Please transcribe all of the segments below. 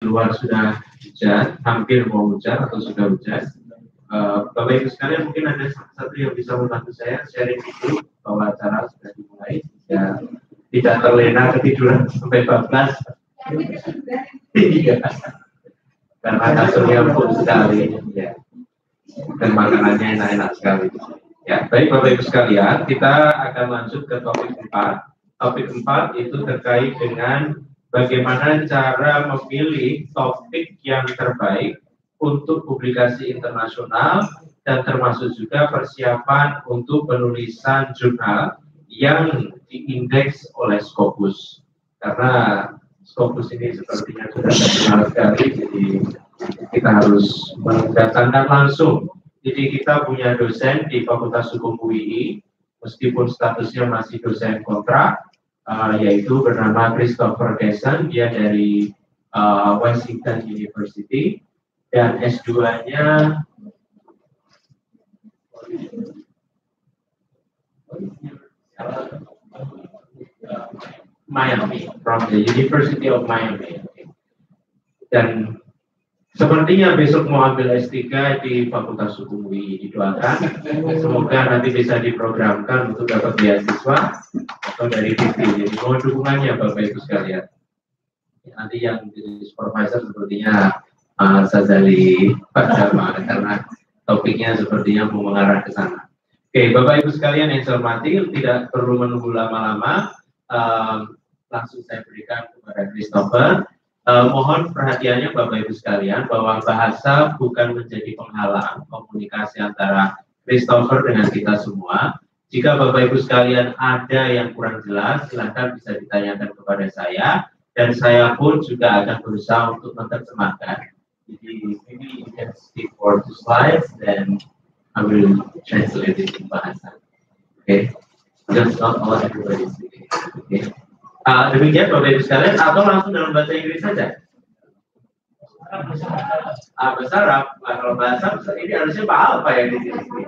luar sudah hujan, hampir mau hujan atau sudah hujan. Bapak Ibu sekalian, mungkin ada satu yang bisa membantu saya sharing dulu bahwa acara sudah dimulai, ya tidak terlena ketiduran sampai bablas. Iya, karena kasurnya empuk sekali, ya, dan makanannya enak-enak sekali. Ya, baik Bapak Ibu sekalian, kita akan lanjut ke topik 4. Topik 4 itu terkait dengan bagaimana cara memilih topik yang terbaik untuk publikasi internasional dan termasuk juga persiapan untuk penulisan jurnal yang diindeks oleh Scopus. Karena Scopus ini sepertinya sudah terkenal sekali, jadi kita harus mendatangkan langsung. Jadi kita punya dosen di Fakultas Hukum UI, meskipun statusnya masih dosen kontrak, yaitu bernama Christopher Gessen, dia dari Washington University, dan S2-nya Miami, from the University of Miami. Dan sepertinya besok mau ambil S3 di Fakultas Hukum UI. Didoakan, semoga nanti bisa diprogramkan untuk dapat beasiswa atau dari TV. Jadi mohon dukungannya Bapak Ibu sekalian. Nanti yang jadi supervisor sepertinya Sazali Pak Jama, karena topiknya sepertinya mau mengarah ke sana. Oke, Bapak Ibu sekalian yang saya hormati, tidak perlu menunggu lama-lama, langsung saya berikan kepada Christopher. Mohon perhatiannya Bapak Ibu sekalian bahwa bahasa bukan menjadi penghalang komunikasi antara Christopher dengan kita semua. Jika Bapak Ibu sekalian ada yang kurang jelas, silakan bisa ditanyakan kepada saya, dan saya pun juga akan berusaha untuk menerjemahkan. Jadi maybe you can speak for 2 slides, then I will translate it in bahasa. Okay, just not all everybody speaking. Okay. Demikian Bapak Ibu sekalian, atau langsung dalam bahasa Inggris saja? Bahasa Arab. Kalau bahasa ini harusnya Pak apa yang di sini?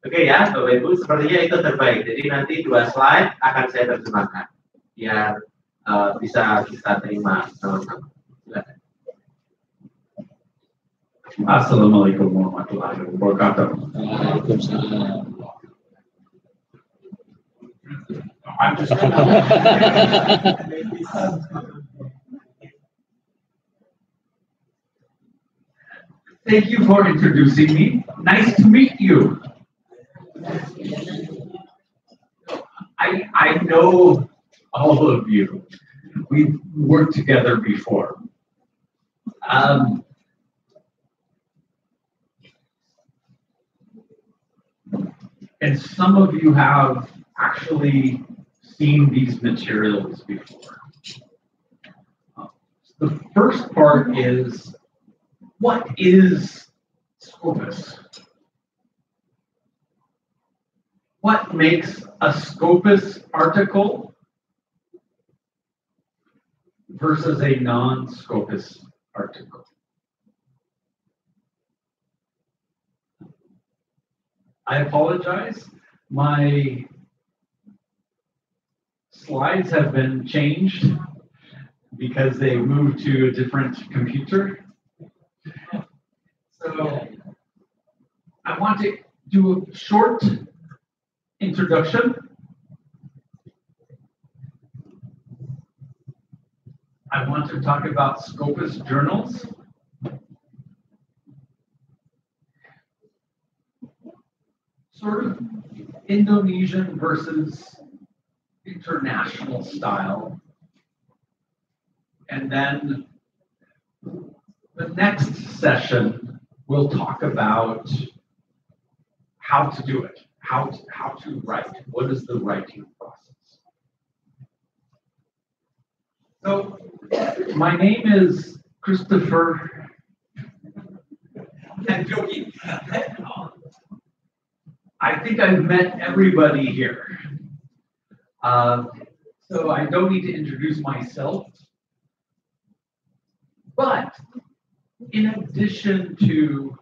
Oke ya, Bapak Ibu, sepertinya itu terbaik. Jadi nanti 2 slide akan saya terjemahkan, biar bisa kita terima sama-sama. Silakan. Assalamualaikum warahmatullahi wabarakatuh. I'm just Thank you for introducing me. Nice to meet you. I know all of you. We've worked together before. And some of you have actually seen these materials before. The first part is, what is Scopus? What makes a Scopus article versus a non-Scopus article? I apologize. My slides have been changed because they moved to a different computer. So I want to do a short introduction. I want to talk about Scopus journals. Sort of Indonesian versus international style. And then the next session, we'll talk about how to do it, how to write, what is the writing process. So my name is Christopher. I think I've met everybody here. So I don't need to introduce myself. But in addition to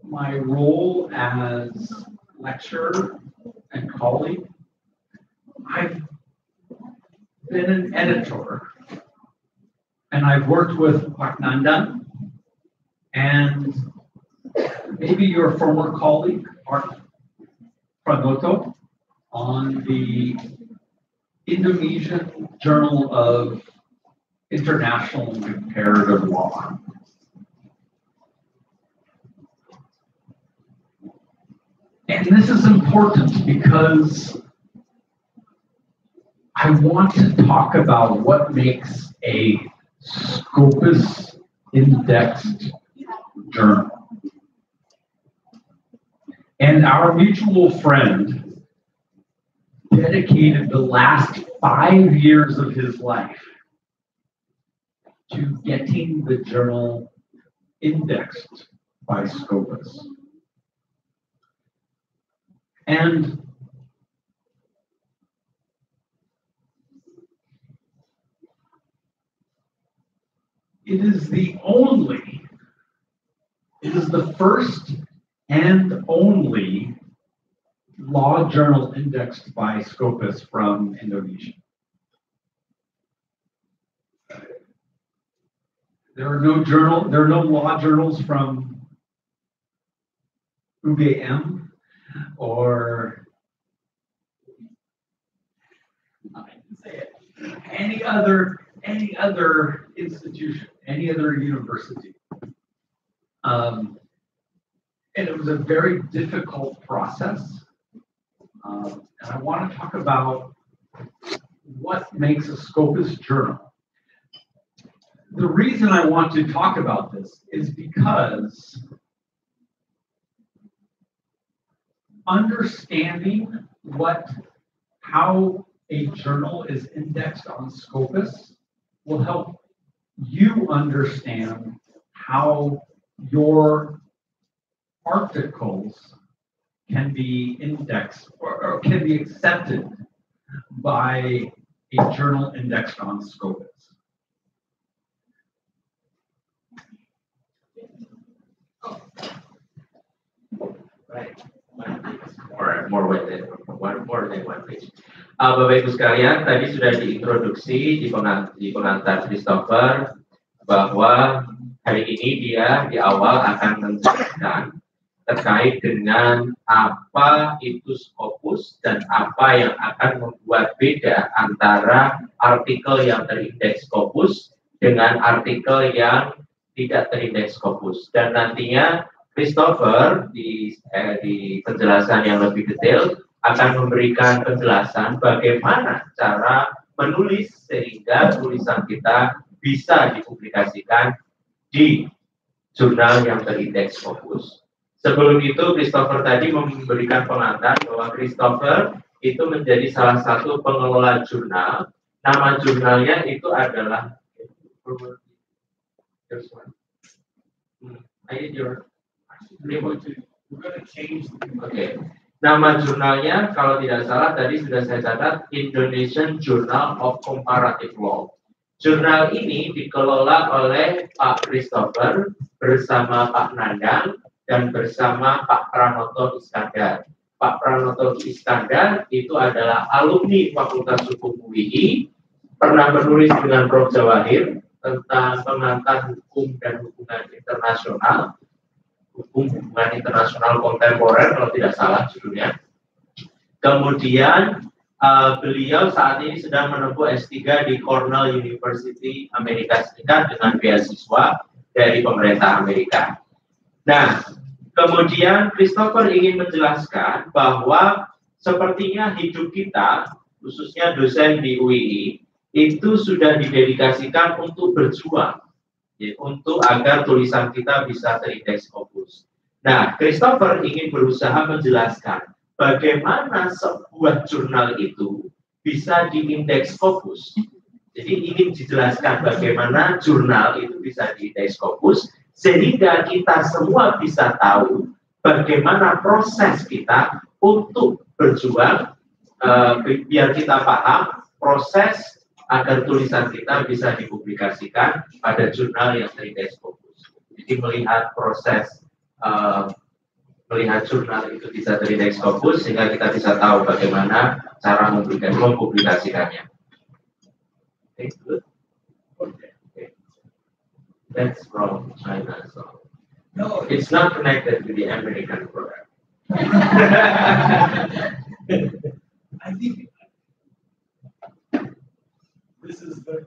my role as lecturer and colleague, I've been an editor, and I've worked with Pak Nandan and maybe your former colleague, Art Pranoto, on the Indonesian Journal of International and Comparative Law. And this is important because I want to talk about what makes a Scopus indexed journal. And our mutual friend dedicated the last 5 years of his life to getting the journal indexed by Scopus. And it is the first and only law journal indexed by Scopus from Indonesia. There are no law journals from UGM or I can say it, any other institution, any other university. And it was a very difficult process. And I want to talk about what makes a Scopus journal. The reason I want to talk about this is because understanding how a journal is indexed on Scopus will help you understand how your articles can be indexed or can be accepted by a journal indexed on Scopus. Right. More than one page. Bapak Ibu sekalian, tadi sudah diintroduksi di pengantar Christopher bahwa hari ini dia di awal akan menjelaskan terkait dengan apa itu Scopus dan apa yang akan membuat beda antara artikel yang terindeks Scopus dengan artikel yang tidak terindeks Scopus. Dan nantinya Christopher di penjelasan yang lebih detail akan memberikan penjelasan bagaimana cara menulis sehingga tulisan kita bisa dipublikasikan di jurnal yang terindeks Scopus. Sebelum itu, Christopher tadi memberikan pengantar bahwa Christopher itu menjadi salah satu pengelola jurnal. Nama jurnalnya itu adalah Oke. Nama jurnalnya kalau tidak salah tadi sudah saya catat Indonesian Journal of Comparative Law. Jurnal ini dikelola oleh Pak Christopher bersama Pak Nandang dan bersama Pak Pranoto Iskandar. Pak Pranoto Iskandar itu adalah alumni Fakultas Hukum UII, pernah menulis dengan Prof. Jawahir tentang pengantar hukum dan hubungan internasional, hukum hubungan internasional kontemporer kalau tidak salah judulnya. Kemudian beliau saat ini sedang menempuh S3 di Cornell University Amerika Serikat dengan beasiswa dari pemerintah Amerika. Nah, kemudian Christopher ingin menjelaskan bahwa sepertinya hidup kita, khususnya dosen di UII, itu sudah didedikasikan untuk berjuang, ya, untuk agar tulisan kita bisa terindeks Scopus. Nah, Christopher ingin berusaha menjelaskan bagaimana sebuah jurnal itu bisa diindeks Scopus. Jadi ingin dijelaskan bagaimana jurnal itu bisa diindeks Scopus, sehingga kita semua bisa tahu bagaimana proses kita untuk berjuang, biar kita paham proses agar tulisan kita bisa dipublikasikan pada jurnal yang terindeks Scopus. Jadi melihat proses melihat jurnal itu bisa terindeks Scopus sehingga kita bisa tahu bagaimana cara mempublikasikannya. It's good. Okay. Okay. That's from China, so No, it's not connected to the American program. I think this is the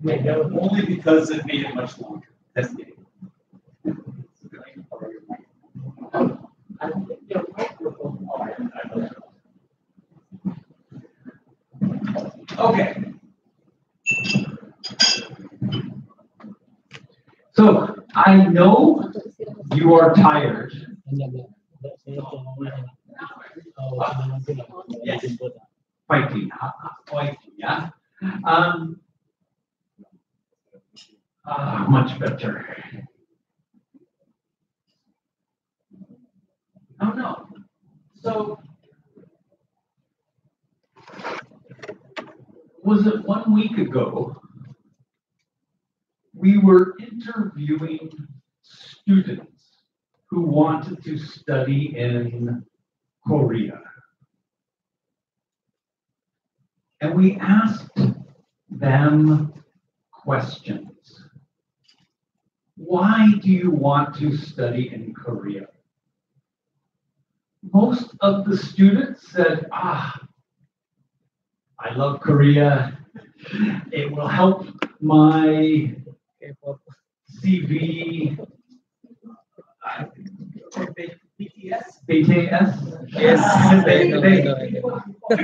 only because it made it much longer. That's it. I think your microphone. Okay. So I know you are tired. Yes. Fighting. Fighting, yeah. Much better. Oh no. So was it 1 week ago? We were interviewing students who wanted to study in Korea. And we asked them questions. Why do you want to study in Korea? Most of the students said, I love Korea. It will help my CV. BTS? Yes.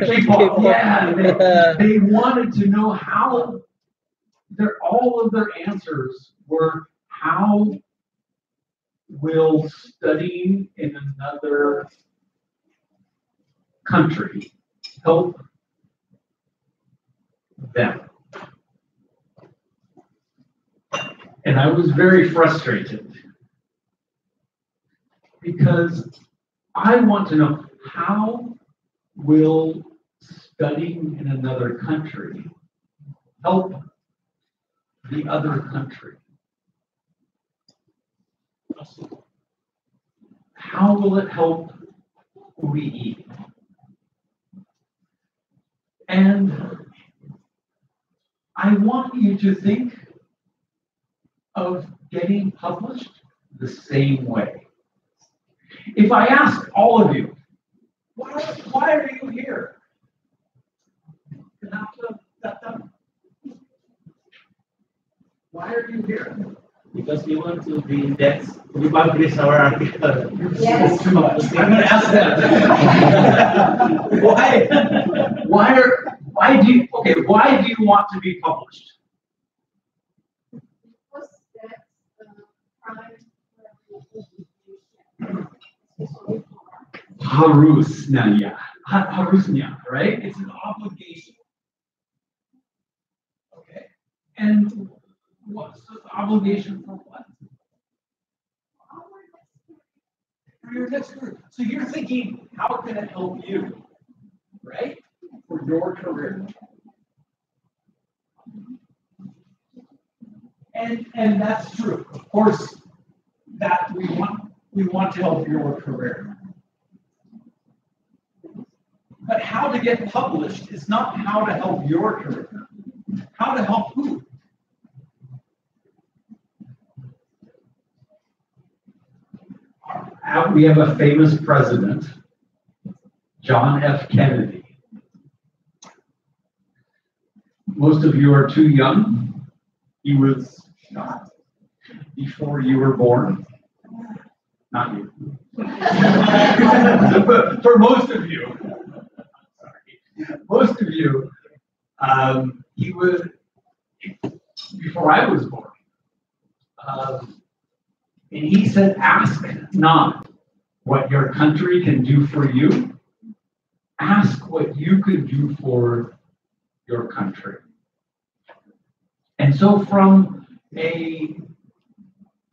K-pop, yeah, they wanted to know how all of their answers were how will studying in another country help them. And I was very frustrated because I want to know how will studying in another country help the other country? How will it help who we eat? And I want you to think of getting published the same way. If I ask all of you, why are you here? Why are you here? Because we want to be indexed, we publish our article. Yes. Too much. I'm going to ask that. Why do you want to be published? Because that's Harusnya, right? It's an obligation. Okay. And what's the obligation for what? For your next career. So you're thinking, how can it help you? Right? For your career. And that's true. Of course, that we want to help your career. But how to get published is not how to help your career. How to help who? We have a famous president, John F. Kennedy. Most of you are too young. He was shot before you were born. Not you. For most of you. Most of you, he was before I was born. And he said, ask not what your country can do for you. Ask what you could do for your country. And so from a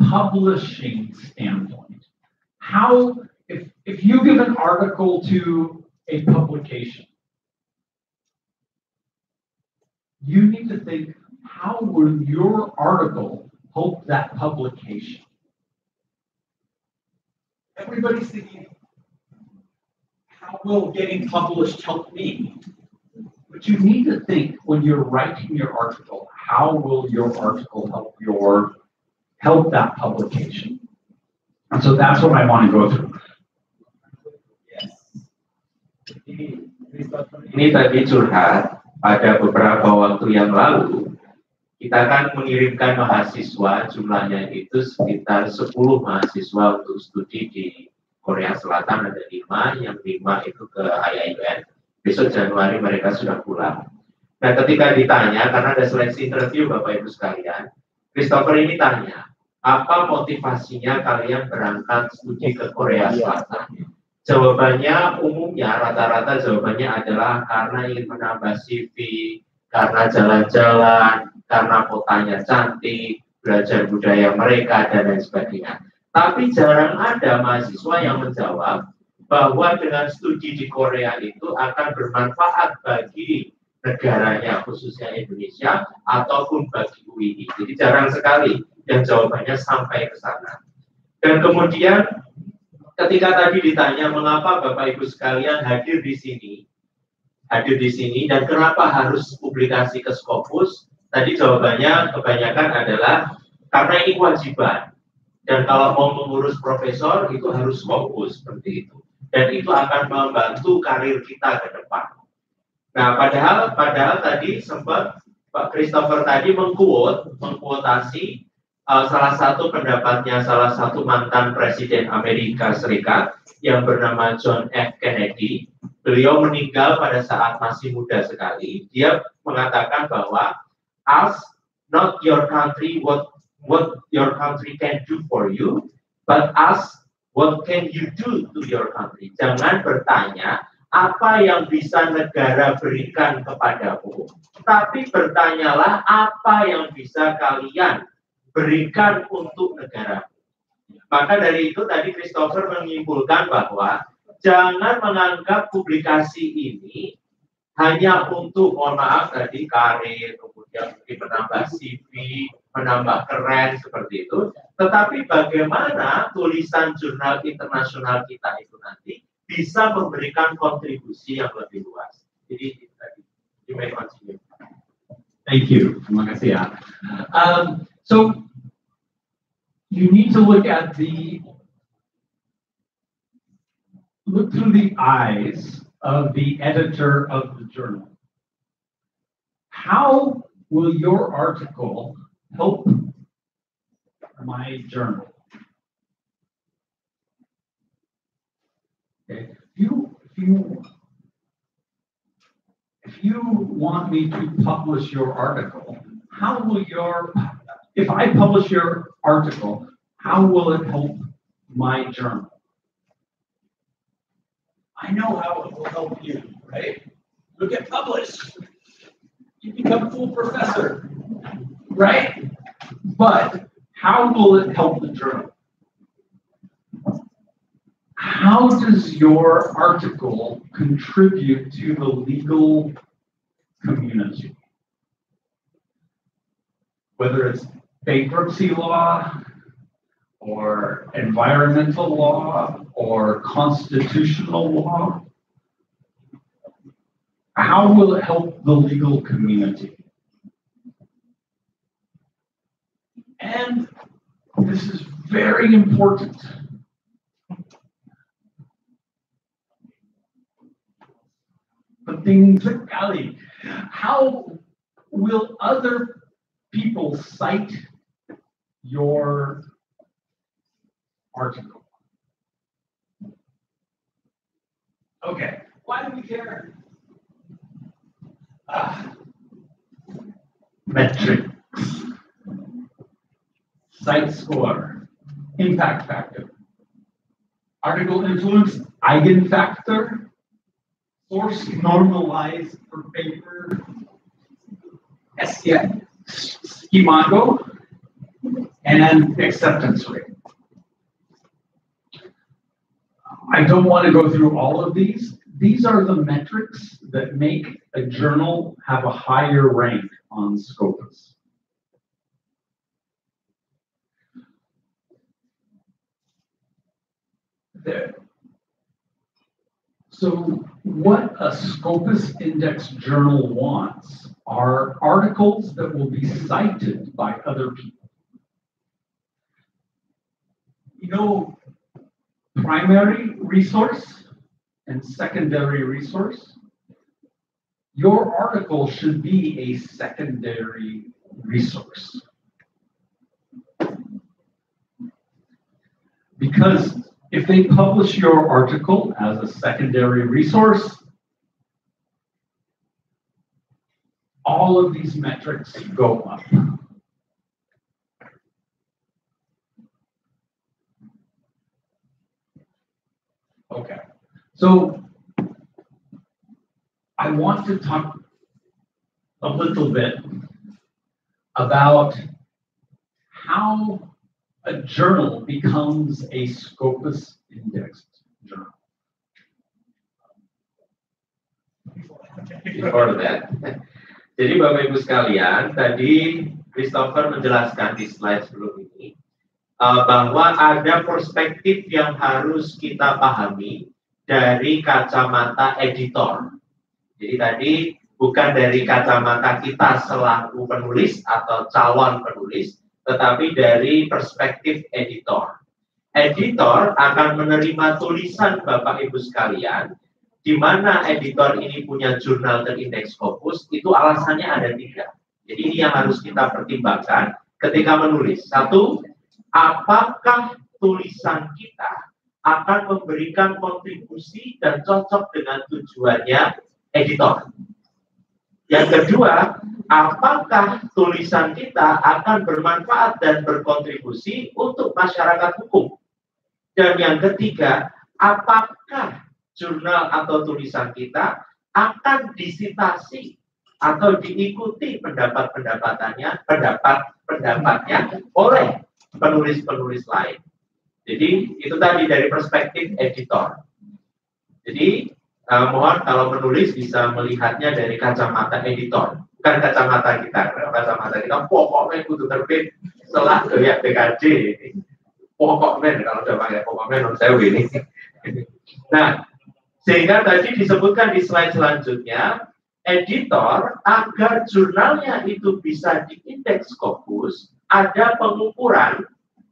publishing standpoint, how, if you give an article to a publication, you need to think, how will your article help that publication? Everybody's thinking, how will getting published help me? But you need to think when you're writing your article, how will your article help that publication? And so that's what I want to go through. Ini tadi curhat pada beberapa waktu yang lalu. Kita kan mengirimkan mahasiswa, jumlahnya itu sekitar 10 mahasiswa untuk studi di Korea Selatan, ada 5, yang 5 itu ke IAIN. Besok Januari mereka sudah pulang. Nah, ketika ditanya, karena ada seleksi interview Bapak Ibu sekalian, Christopher ini tanya, apa motivasinya kalian berangkat studi ke Korea Selatan? Jawabannya umumnya, rata-rata jawabannya adalah karena ingin menambah CV, karena jalan-jalan, karena kotanya cantik, belajar budaya mereka, dan lain sebagainya. Tapi jarang ada mahasiswa yang menjawab bahwa dengan studi di Korea itu akan bermanfaat bagi negaranya, khususnya Indonesia, ataupun bagi UII. Jadi jarang sekali yang jawabannya sampai ke sana. Dan kemudian ketika tadi ditanya mengapa Bapak Ibu sekalian hadir di sini dan kenapa harus publikasi ke Scopus, tadi jawabannya kebanyakan adalah karena ini kewajiban. Dan kalau mau mengurus profesor itu harus Scopus seperti itu. Dan itu akan membantu karir kita ke depan. Nah, padahal tadi sempat Pak Christopher tadi mengkuotasi salah satu pendapatnya salah satu mantan Presiden Amerika Serikat yang bernama John F. Kennedy. Beliau meninggal pada saat masih muda sekali. Dia mengatakan bahwa ask not your country what your country can do for you, but ask what can you do to your country. Jangan bertanya apa yang bisa negara berikan kepadamu, tapi bertanyalah apa yang bisa kalian berikan untuk negara. Maka dari itu tadi Christopher menyimpulkan bahwa jangan menganggap publikasi ini hanya untuk, mohon maaf tadi, karir, kemudian mungkin menambah CV, menambah keren seperti itu, tetapi bagaimana tulisan jurnal internasional kita itu nanti bisa memberikan kontribusi yang lebih luas. Jadi itu tadi. You may continue. Thank you. Terima kasih ya. So you need to look through the eyes of the editor of the journal. How will your article help my journal? Okay. If you want me to publish your article, if I publish your article, how will it help my journal? I know how it will help you, right? You'll get published. You become a full professor, right? But how will it help the journal? How does your article contribute to the legal community? Whether it's bankruptcy law, or environmental law, or constitutional law, how will it help the legal community? And this is very important. How will other people cite your article? Okay, why do we care? Metrics, site score, impact factor, article influence, eigenfactor, source normalized per paper, schemago, and acceptance rate. I don't want to go through all of these. These are the metrics that make a journal have a higher rank on Scopus. So what a Scopus Index journal wants are articles that will be cited by other people. You know, primary resource and secondary resource. Your article should be a secondary resource. Because if they publish your article as a secondary resource, all of these metrics go up. Okay, so I want to talk a little bit about how a journal becomes a Scopus indexed journal. Before that, jadi Bapak Ibu sekalian, tadi Christopher menjelaskan di slide sebelum ini bahwa ada perspektif yang harus kita pahami dari kacamata editor. Jadi tadi bukan dari kacamata kita selaku penulis atau calon penulis, tetapi dari perspektif editor. Editor akan menerima tulisan Bapak Ibu sekalian, di mana editor ini punya jurnal terindeks Scopus, itu alasannya ada 3. Jadi ini yang harus kita pertimbangkan ketika menulis. 1, apakah tulisan kita akan memberikan kontribusi dan cocok dengan tujuannya editor. Yang kedua, apakah tulisan kita akan bermanfaat dan berkontribusi untuk masyarakat hukum. Dan yang ketiga, apakah jurnal atau tulisan kita akan disitasi atau diikuti pendapatnya oleh penulis-penulis lain. Jadi itu tadi dari perspektif editor. Jadi mohon kalau menulis bisa melihatnya dari kacamata editor, bukan kacamata kita. Kacamata kita pokoknya kudu terbit setelah ya PKJ. Pokoknya kalau udah pakai pokoknya menurut saya ini. Nah, sehingga tadi disebutkan di slide selanjutnya, editor agar jurnalnya itu bisa diindeks Scopus, ada pengukuran.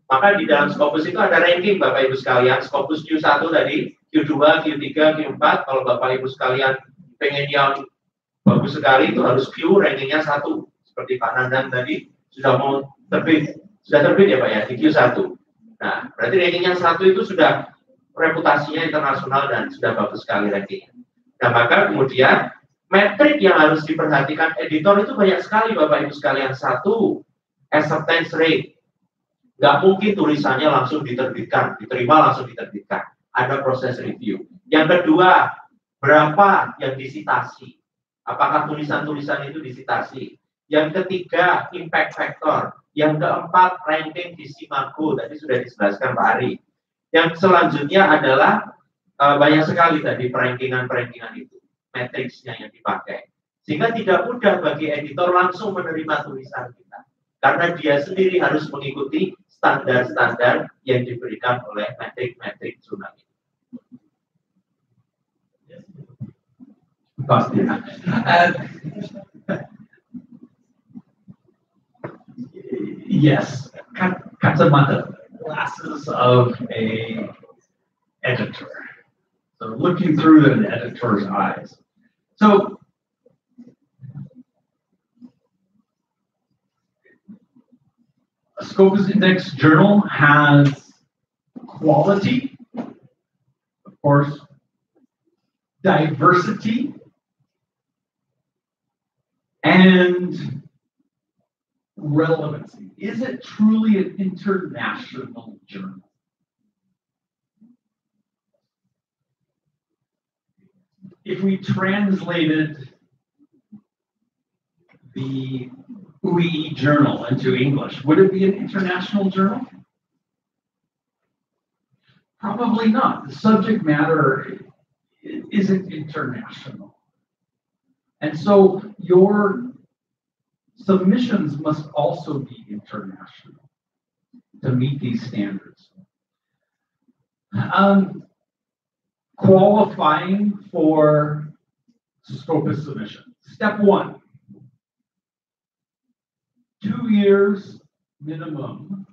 Maka di dalam Scopus itu ada ranking Bapak Ibu sekalian, Scopus Q1 tadi, Q2, Q3, Q4, kalau Bapak Ibu sekalian pengen yang bagus sekali itu harus Q rankingnya 1. Seperti Pak Nandan tadi sudah mau terbit, sudah terbit ya Pak ya, di Q1. Nah, berarti rankingnya 1 itu sudah reputasinya internasional dan sudah bagus sekali rankingnya. Nah, maka kemudian metrik yang harus diperhatikan editor itu banyak sekali Bapak Ibu sekalian. 1, acceptance rate. Nggak mungkin tulisannya langsung diterbitkan, diterima langsung diterbitkan. Ada proses review. Yang kedua, berapa yang disitasi? Apakah tulisan-tulisan itu disitasi? Yang ketiga, impact factor. Yang keempat, ranking di Simago. Tadi sudah dijelaskan Pak Ari. Yang selanjutnya adalah banyak sekali tadi perankingan-perankingan itu. Matriksnya yang dipakai. Sehingga tidak mudah bagi editor langsung menerima tulisan kita. Karena dia sendiri harus mengikuti standar-standar yang diberikan oleh metrik-metrik jurnal itu. Pasti. Yes, kacamata, glasses of a editor. So looking through an editor's eyes. So a Scopus Index journal has quality, of course, diversity, and relevancy. Is it truly an international journal? If we translated the UEE journal into English, would it be an international journal? Probably not. The subject matter isn't international. And so your submissions must also be international to meet these standards. qualifying for Scopus submission. Step 1, 2 years minimum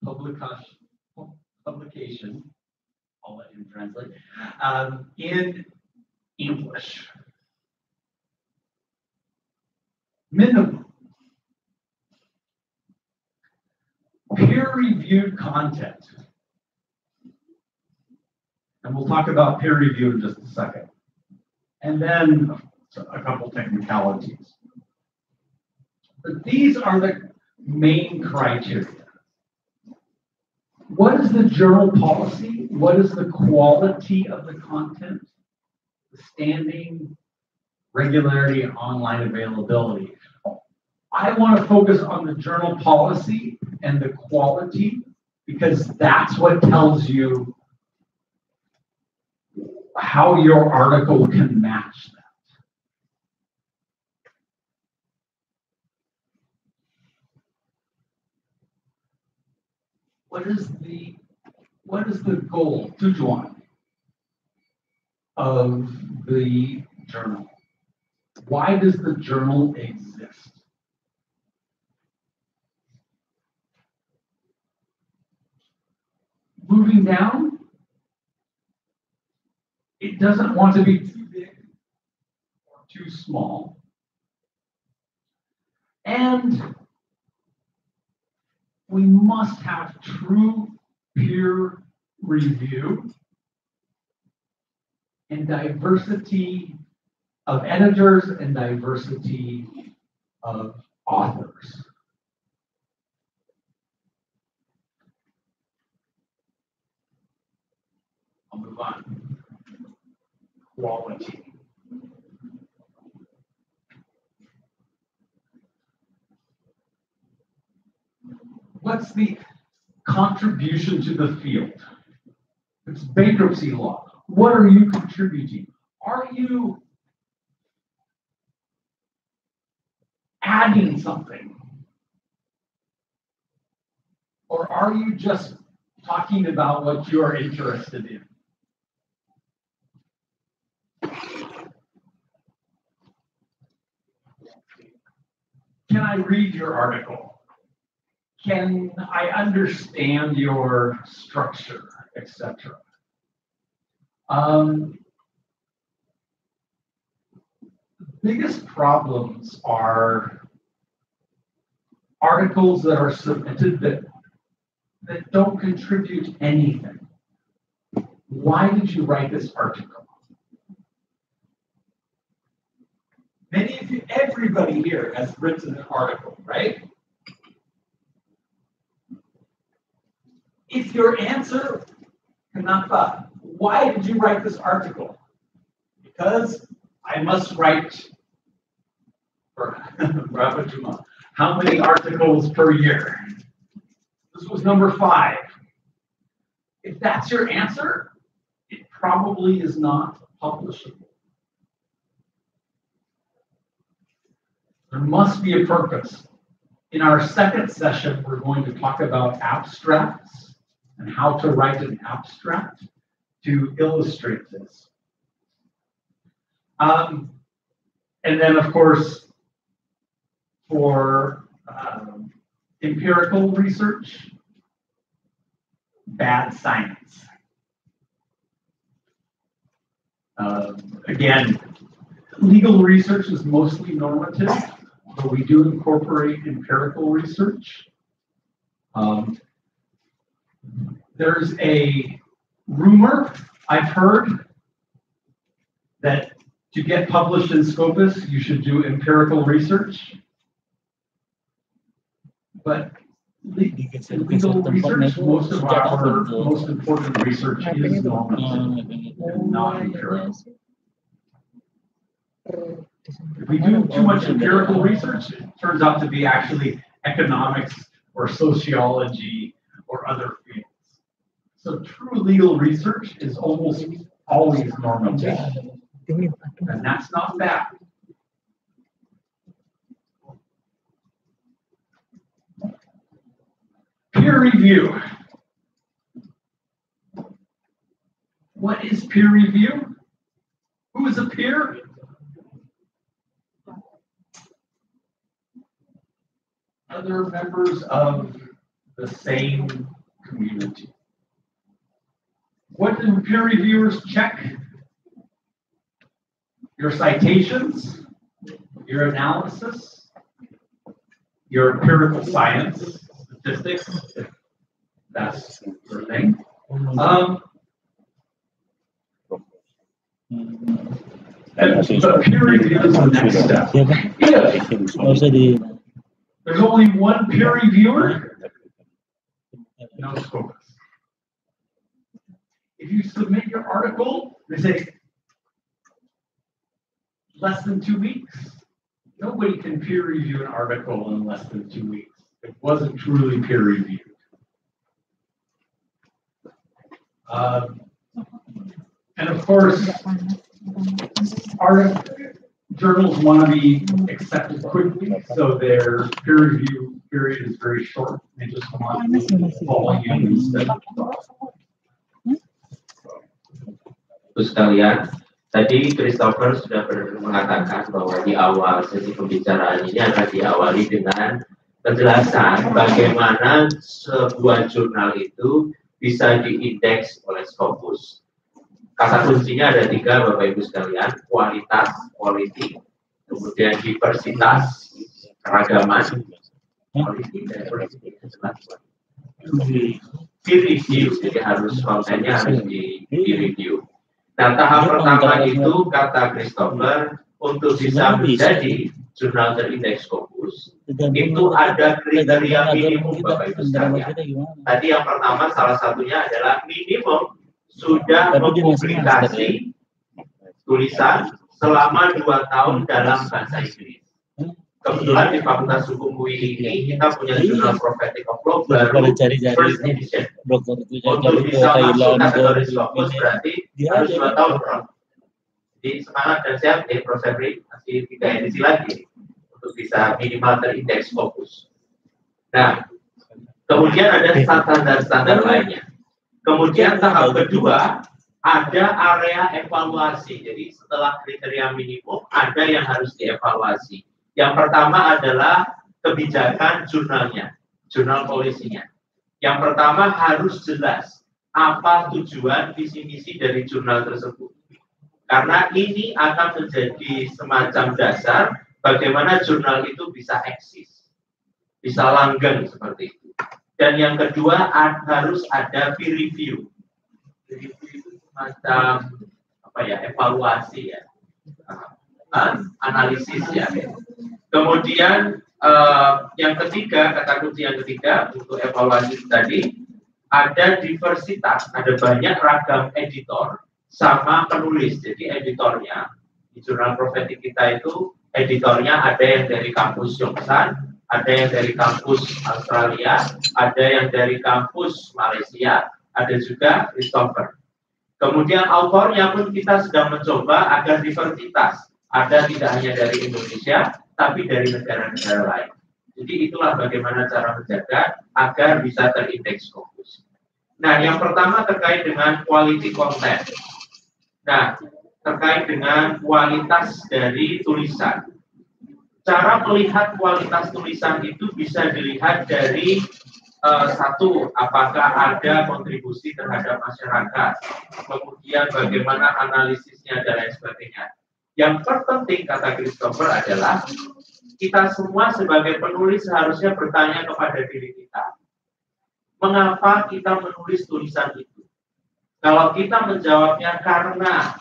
publication, I'll let him translate, in English. Minimum. Peer-reviewed content. And we'll talk about peer review in just a second. And then a couple technicalities. But these are the main criteria. What is the journal policy? What is the quality of the content? The standing, regularity, and online availability. I want to focus on the journal policy and the quality because that's what tells you how your article can match that. What is the goal, tujuan, of the journal? Why does the journal exist? Moving down, it doesn't want to be too big or too small. And we must have true peer review and diversity of editors and diversity of authors. I'll move on. Quality. What's the contribution to the field? It's bankruptcy law. What are you contributing? Are you adding something? Or are you just talking about what you're interested in? Can I read your article? Can I understand your structure, etc.? Biggest problems are articles that are submitted that don't contribute anything. Why did you write this article? Many of you, everybody here has written an article, right? If your answer, Kanapa, why did you write this article? Because I must write for Rabajuma. How many articles per year? This was number 5. If that's your answer, it probably is not publishable. There must be a purpose. In our second session, we're going to talk about abstracts and how to write an abstract to illustrate this. And then, of course, for empirical research, bad science. Again, legal research is mostly normative, but we do incorporate empirical research. There's a rumor I've heard that to get published in Scopus, you should do empirical research. But in legal research, most of our most important research is normative and not empirical. If we do too much empirical research, it turns out to be actually economics or sociology or other fields. So true legal research is almost always normative, and that's not bad. Peer review. peer review? Who is a peer? Other members of the same community. What do peer reviewers check? Your citations, your analysis, your empirical science, statistics, if that's your thing. But peer review is the next step. If there's only one peer reviewer, no scopus. If you submit your article, they say less than 2 weeks. Nobody can peer review an article in less than 2 weeks. It wasn't truly peer reviewed. And of course, our journals want to be accepted quickly, so their peer review period is very short. They just want volume instead of Terus sekalian, tadi Christopher sudah mengatakan bahwa di awal sesi pembicaraan ini akan diawali dengan penjelasan bagaimana sebuah jurnal itu bisa diindeks oleh Scopus. Kata kuncinya ada 3, Bapak Ibu sekalian: kualitas, quality, kemudian diversitas, keragaman, quality, diversity, peer review, jadi harus kontennya harus di review. Nah, tahap pertama itu kata Christopher untuk bisa menjadi jurnal terindeks Scopus itu ada kriteria minimum, Bapak Ibu sekalian. Tadi yang pertama salah satunya adalah minimum sudah mempublikasi tulisan selama 2 tahun dalam bahasa Inggris. Kebetulan di Fakultas Hukum UI ini kita punya jurnal Prophetic of Law baru first edition. Untuk bisa masuk kategori Scopus berarti harus 2 tahun, Bro. Jadi semangat dan siap, Prof. Henry masih 3 edisi lagi untuk bisa minimal terindeks Scopus. Nah, kemudian ada standar-standar lainnya. Kemudian tahap kedua ada area evaluasi. Jadi setelah kriteria minimum ada yang harus dievaluasi. Yang pertama adalah kebijakan jurnalnya, jurnal polisinya. Yang pertama harus jelas apa tujuan visi misi dari jurnal tersebut. Karena ini akan menjadi semacam dasar bagaimana jurnal itu bisa eksis, bisa langgeng seperti itu. Dan yang kedua harus ada peer review. Peer review itu semacam evaluasi ya, analisis ya. Kemudian yang ketiga, kata kunci yang ketiga untuk evaluasi tadi ada diversitas, ada banyak ragam editor sama penulis. Jadi editornya di jurnal Prophetic kita itu editornya ada yang dari kampus Yogyakarta, ada yang dari kampus Australia, ada yang dari kampus Malaysia, ada juga Christopher. Kemudian autornya pun kita sedang mencoba agar diversitas, ada tidak hanya dari Indonesia, tapi dari negara-negara lain. Jadi itulah bagaimana cara menjaga agar bisa terindeks Scopus. Nah, yang pertama terkait dengan quality content. Nah, terkait dengan kualitas dari tulisan. Cara melihat kualitas tulisan itu bisa dilihat dari satu, apakah ada kontribusi terhadap masyarakat, kemudian bagaimana analisisnya dan lain sebagainya. Yang terpenting kata Christopher adalah kita semua sebagai penulis seharusnya bertanya kepada diri kita, mengapa kita menulis tulisan itu? Kalau kita menjawabnya karena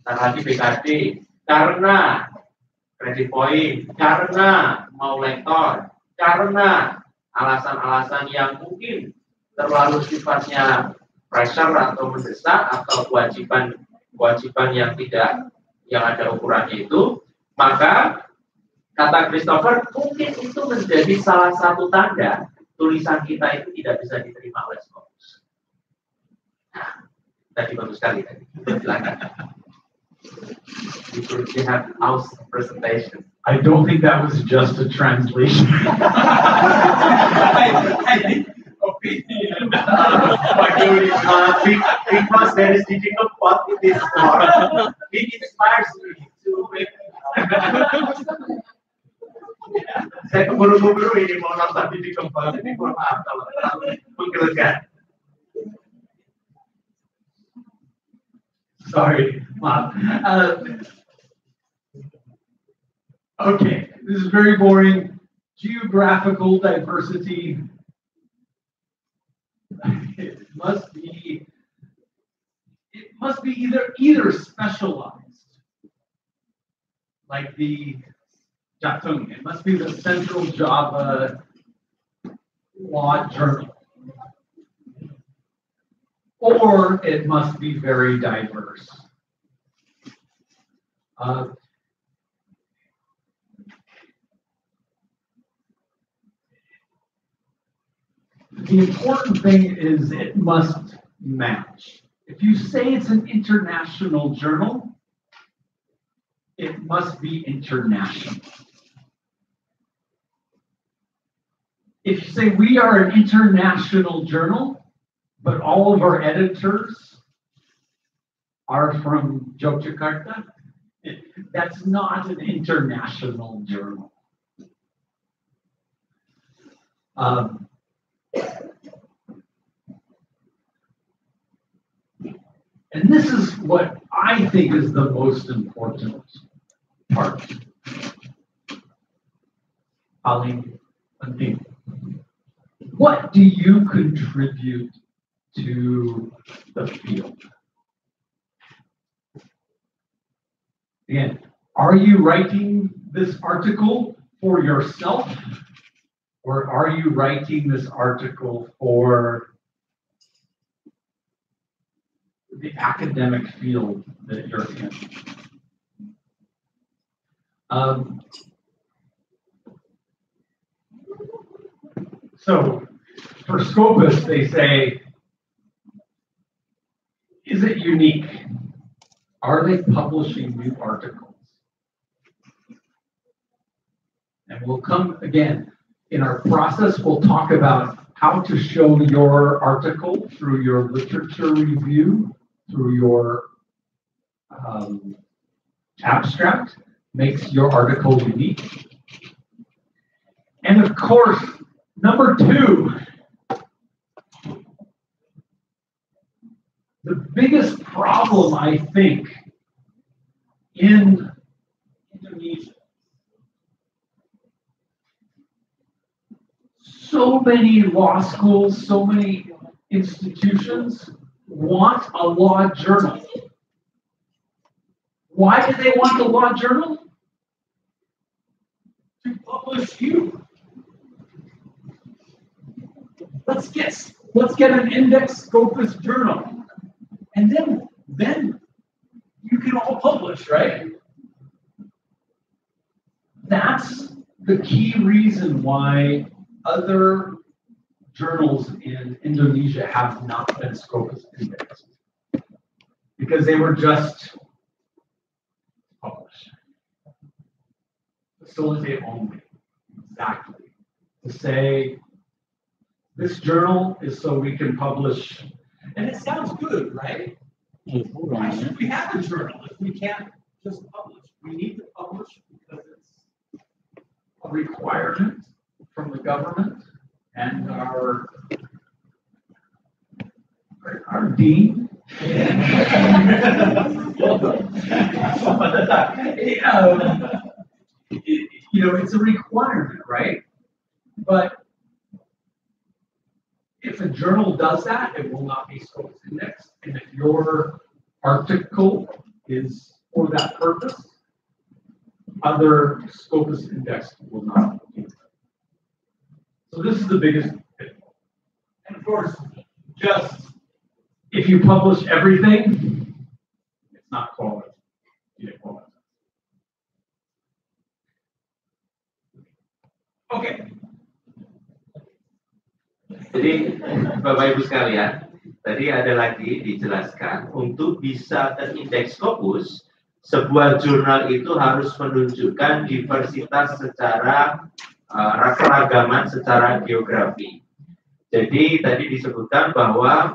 lagi BKD, karena credit point, karena mau lektor, karena alasan-alasan yang mungkin terlalu sifatnya pressure atau mendesak atau kewajiban yang ada ukurannya itu, maka kata Christopher mungkin itu menjadi salah satu tanda tulisan kita itu tidak bisa diterima oleh Scopus. Nah, tadi bagus sekali tadi. Silakan. You have house presentation. I don't think that was just a translation. I think, opinion. Because there is difficult part in this part, it inspires me to make. Saya keburu-buru ini mau nonton difficult part, ini mohon maaf kalau menggelegar. Sorry, Mom. Okay, this is very boring. Geographical diversity. It must be either specialized, like the Jateng. It must be the Central Java Law Journal. Or it must be very diverse. The important thing is it must match. If you say it's an international journal, it must be international. If you say we are an international journal, but all of our editors are from Yogyakarta, that's not an international journal. And this is what I think is the most important part. Paling penting. What do you contribute to the field? Again, are you writing this article for yourself, or are you writing this article for the academic field that you're in? So for Scopus, they say, is it unique? Are they publishing new articles? And we'll come again, in our process, we'll talk about how to show your article through your literature review, through your abstract, makes your article unique. And of course, number 2, the biggest problem, I think, in Indonesia, so many law schools, so many institutions want a law journal. Why do they want the law journal? To publish you. Let's get an index Scopus journal, and then you can all publish, right? That's the key reason why other journals in Indonesia have not been Scopus indexed, because they were just published. Facilitate only, exactly. To say, this journal is so we can publish, and it sounds good, right? Why should we have a journal if we can't just publish? We need to publish because it's a requirement from the government and our dean. You know, it's a requirement, right? But if a journal does that, it will not be Scopus indexed. And if your article is for that purpose, other Scopus indexed will not be. So this is the biggest pitfall. And of course, just if you publish everything, it's not quality. Okay. Jadi Bapak Ibu sekalian, tadi ada lagi dijelaskan untuk bisa terindeks Scopus, sebuah jurnal itu harus menunjukkan diversitas secara keragaman secara geografi. Jadi tadi disebutkan bahwa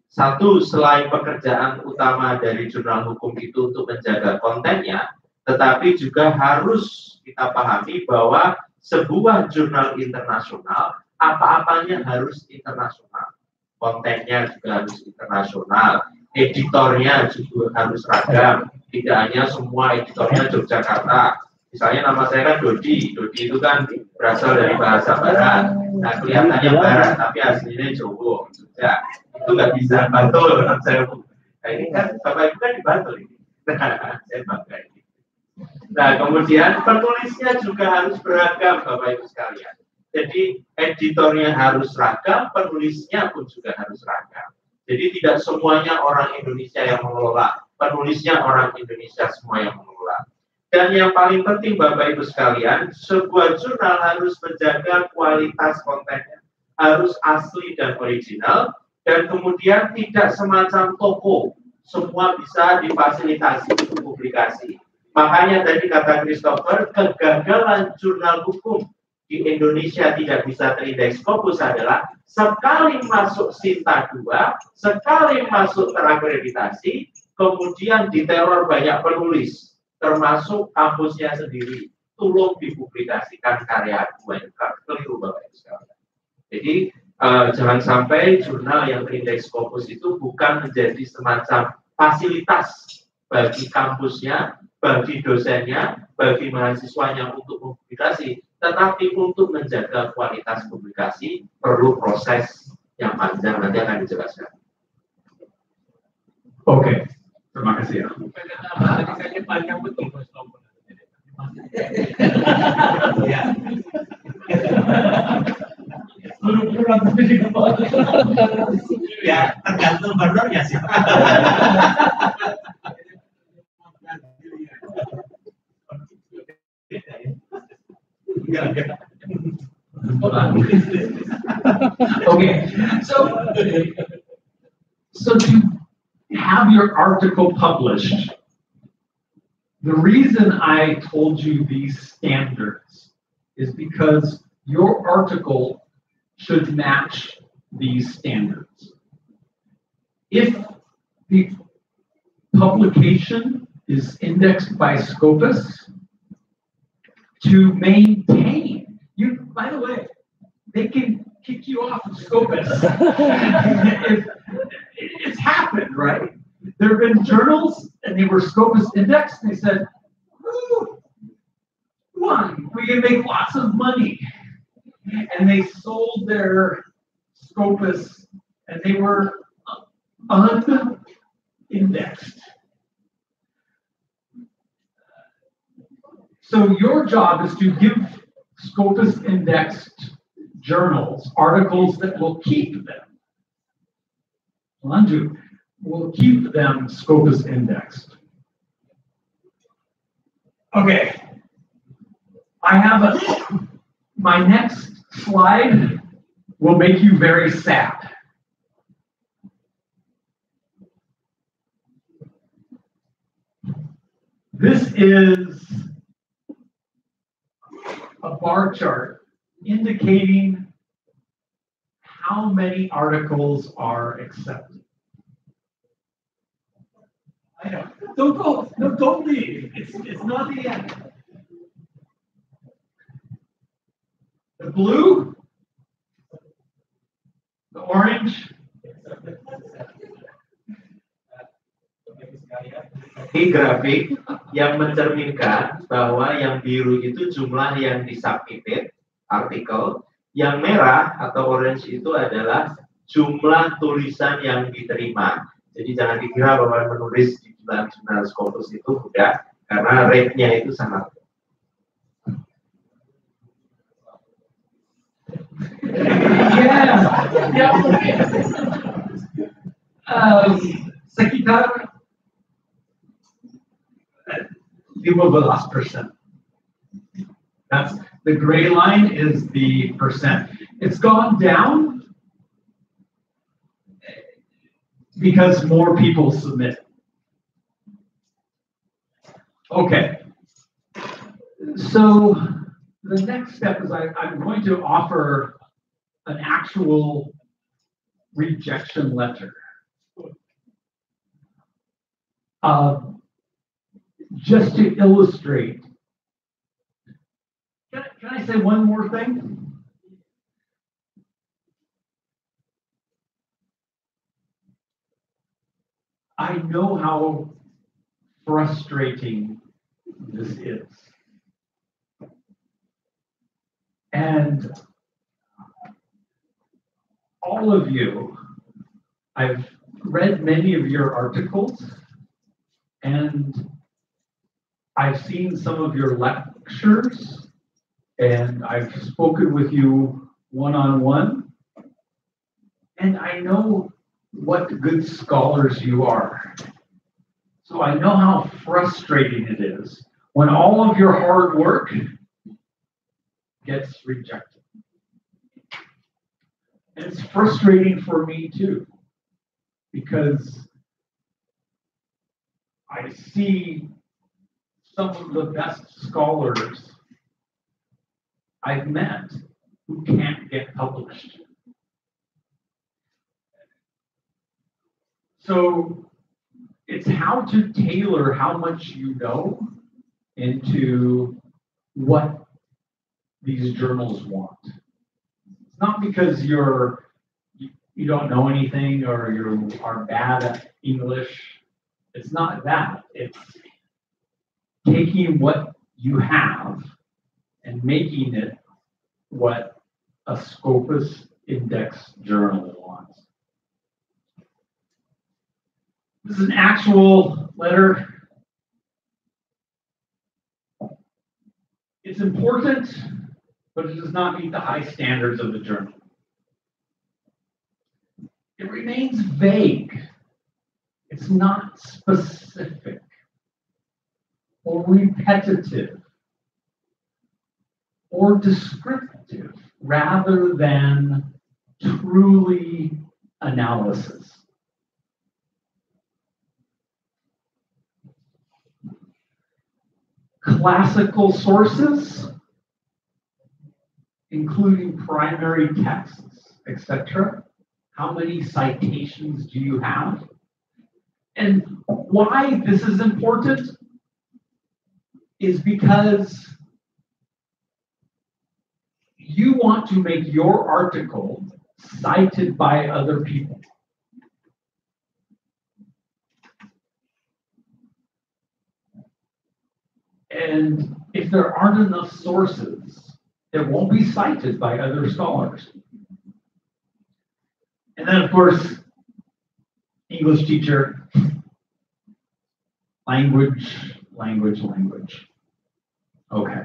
satu, selain pekerjaan utama dari jurnal hukum itu untuk menjaga kontennya, tetapi juga harus kita pahami bahwa sebuah jurnal internasional apa-apanya harus internasional. Kontennya juga harus internasional, editornya juga harus ragam, tidak hanya semua editornya Yogyakarta. Misalnya nama saya kan Dodi itu kan berasal dari bahasa Barat, nah kelihatannya Barat tapi aslinya Jawa, ya itu nggak bisa Bantul saya. Nah ini kan Bapak Ibu kan di Bantul ini, nah saya bangga ini. Nah kemudian penulisnya juga harus beragam Bapak Ibu sekalian. Jadi editornya harus ragam, penulisnya pun juga harus ragam. Jadi tidak semuanya orang Indonesia yang mengelola, penulisnya orang Indonesia semua yang mengelola. Dan yang paling penting Bapak Ibu sekalian, sebuah jurnal harus menjaga kualitas kontennya, harus asli dan original, dan kemudian tidak semacam toko, semua bisa difasilitasi untuk publikasi. Makanya tadi kata Christopher, kegagalan jurnal hukum di Indonesia tidak bisa terindeks Scopus adalah sekali masuk Sinta 2, sekali masuk terakreditasi, kemudian diteror banyak penulis, termasuk kampusnya sendiri, tolong dipublikasikan karya gue, keliru Bapak Ibu sekalian. Jadi jangan sampai jurnal yang terindeks Scopus itu bukan menjadi semacam fasilitas bagi kampusnya, bagi dosennya, bagi mahasiswanya untuk publikasi, tetapi untuk menjaga kualitas publikasi perlu proses yang panjang, nanti akan dijelaskan. Oke, terima kasih ya. Panjang betul ya tergantung benernya sih. Okay, so to have your article published, the reason I told you these standards is because your article should match these standards. If the publication is indexed by Scopus, to maintain, by the way, they can kick you off of Scopus. It's happened, right? There have been journals and they were Scopus indexed and they said, ooh, we can make lots of money. And they sold their Scopus and they were unindexed. So your job is to give Scopus indexed journals articles that will keep them. Will keep them Scopus indexed. Okay. I have my next slide will make you very sad. This is a bar chart indicating how many articles are accepted. I know. Don't go. No, don't leave. It's not the end. The blue, the orange. Ini grafik yang mencerminkan bahwa yang biru itu jumlah yang disubmitted artikel, yang merah atau orange itu adalah jumlah tulisan yang diterima. Jadi jangan dikira bahwa menulis di jurnal Scopus itu mudah, karena rate-nya itu sangat. Sekitar 15%. That's the gray line is the percent. It's gone down because more people submit. Okay. So the next step is I'm going to offer an actual rejection letter. Just to illustrate, can I say one more thing? I know how frustrating this is. And all of you, I've read many of your articles, and I've seen some of your lectures, and I've spoken with you one-on-one, and I know what good scholars you are. So I know how frustrating it is when all of your hard work gets rejected. And it's frustrating for me too, because I see some of the best scholars I've met who can't get published. So it's how to tailor how much you know into what these journals want. It's not because you don't know anything or you are bad at English. It's not that. It's taking what you have and making it what a Scopus index journal wants. This is an actual letter. It's important, but it does not meet the high standards of the journal. It remains vague. It's not specific or repetitive or descriptive rather than truly analysis. Classical sources, including primary texts, etc. How many citations do you have? And why this is important is because you want to make your article cited by other people. And if there aren't enough sources, it won't be cited by other scholars. And then, of course, English teacher, language. Okay.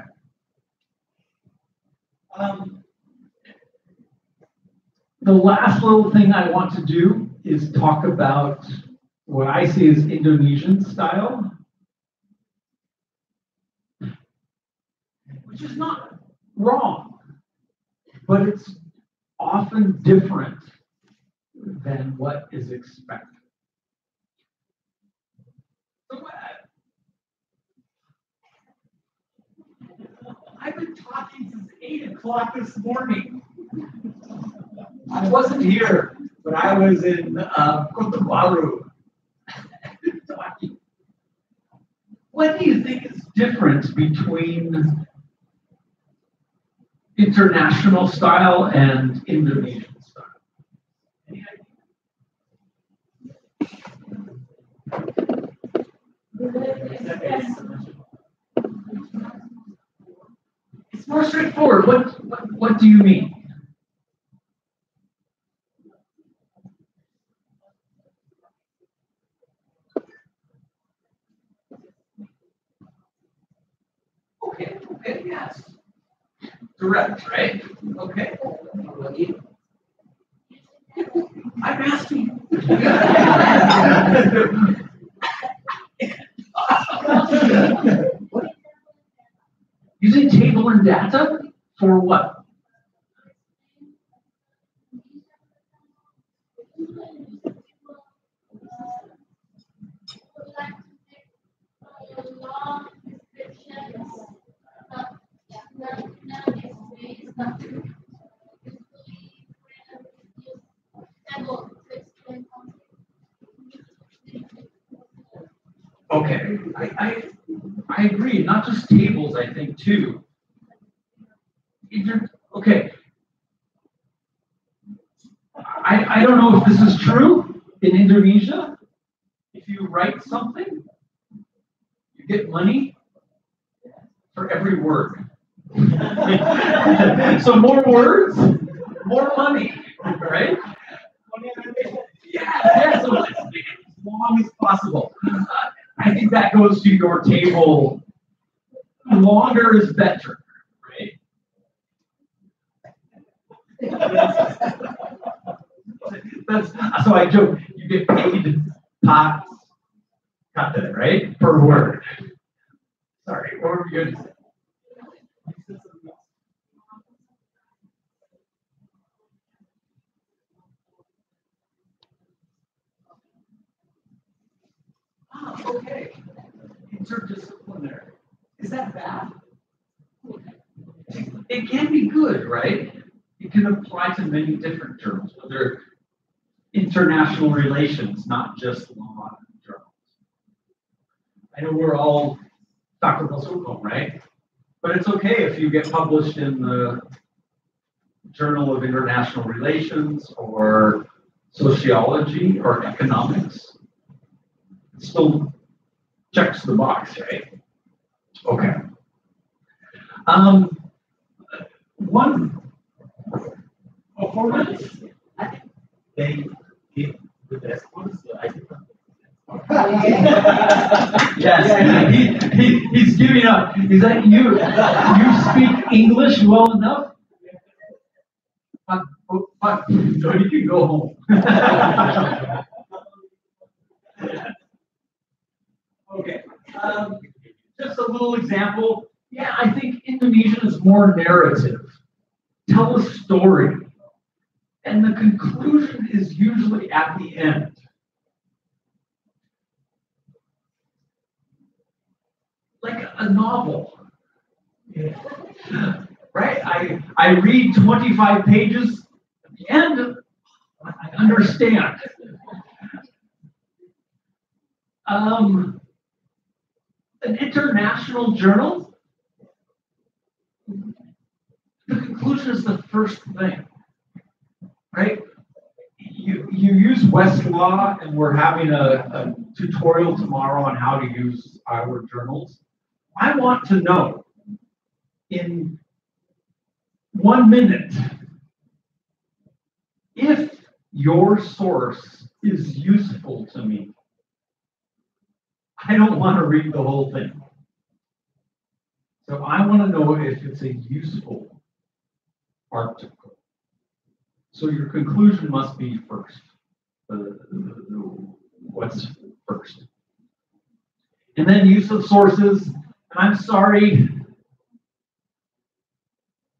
The last little thing I want to do is talk about what I see as Indonesian style, which is not wrong, but it's often different than what is expected. So, I've been talking since 8 o'clock this morning. I wasn't here, but I was in Kota Baru talking. What do you think is different between international style and Indonesian style? Any idea? It's more straightforward. What do you mean? Okay, yes. Direct, right? Okay. What do you? I'm asking. Using table and data for what? Okay, I agree. Not just tables, I think too. Okay. I don't know if this is true in Indonesia. If you write something, you get money for every word. So more words, more money, right? Yeah, so let's make it as long as possible. I think that goes to your table. Longer is better, right? That's so I joke. You get paid pots, kata, right, per word. Sorry, what were you going to say? Okay. Interdisciplinary. Is that bad? It can be good, right? It can apply to many different journals, whether international relations, not just law journals. I know we're all Fakultas Hukum, right? But it's okay if you get published in the Journal of International Relations or Sociology or Economics. It still checks the box, right? Okay. One. Oh, 4 minutes. They give the best ones, so I think. Yes, he's giving up. Is that you? You speak English well enough? So you can go home. Okay. Just a little example. Yeah, I think Indonesian is more narrative. Tell a story. And the conclusion is usually at the end. Like a novel. Right? I read 25 pages. At the end, I understand. An international journal, the conclusion is the first thing, right? You use Westlaw, and we're having a tutorial tomorrow on how to use our journals. I want to know in 1 minute if your source is useful to me. I don't want to read the whole thing. So I want to know if it's a useful article. So your conclusion must be first. What's first? And then use of sources. And I'm sorry,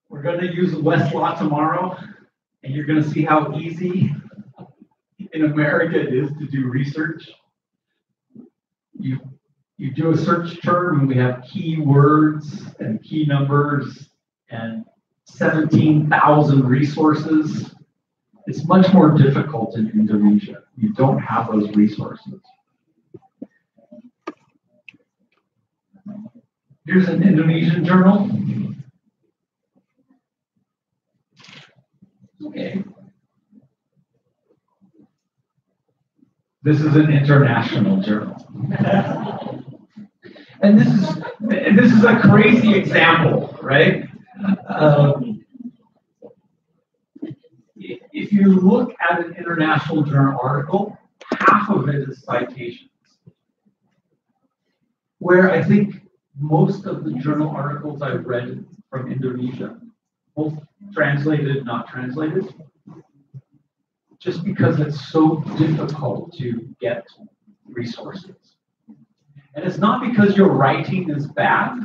we're going to use Westlaw tomorrow, and you're going to see how easy in America it is to do research. You do a search term, and we have keywords and key numbers and 17,000 resources. It's much more difficult in Indonesia. You don't have those resources. Here's an Indonesian journal. Okay. This is an international journal. And this is a crazy example, right? If you look at an international journal article, half of it is citations. Where I think most of the journal articles I've read from Indonesia, both translated, not translated, just because it's so difficult to get resources. And it's not because your writing is bad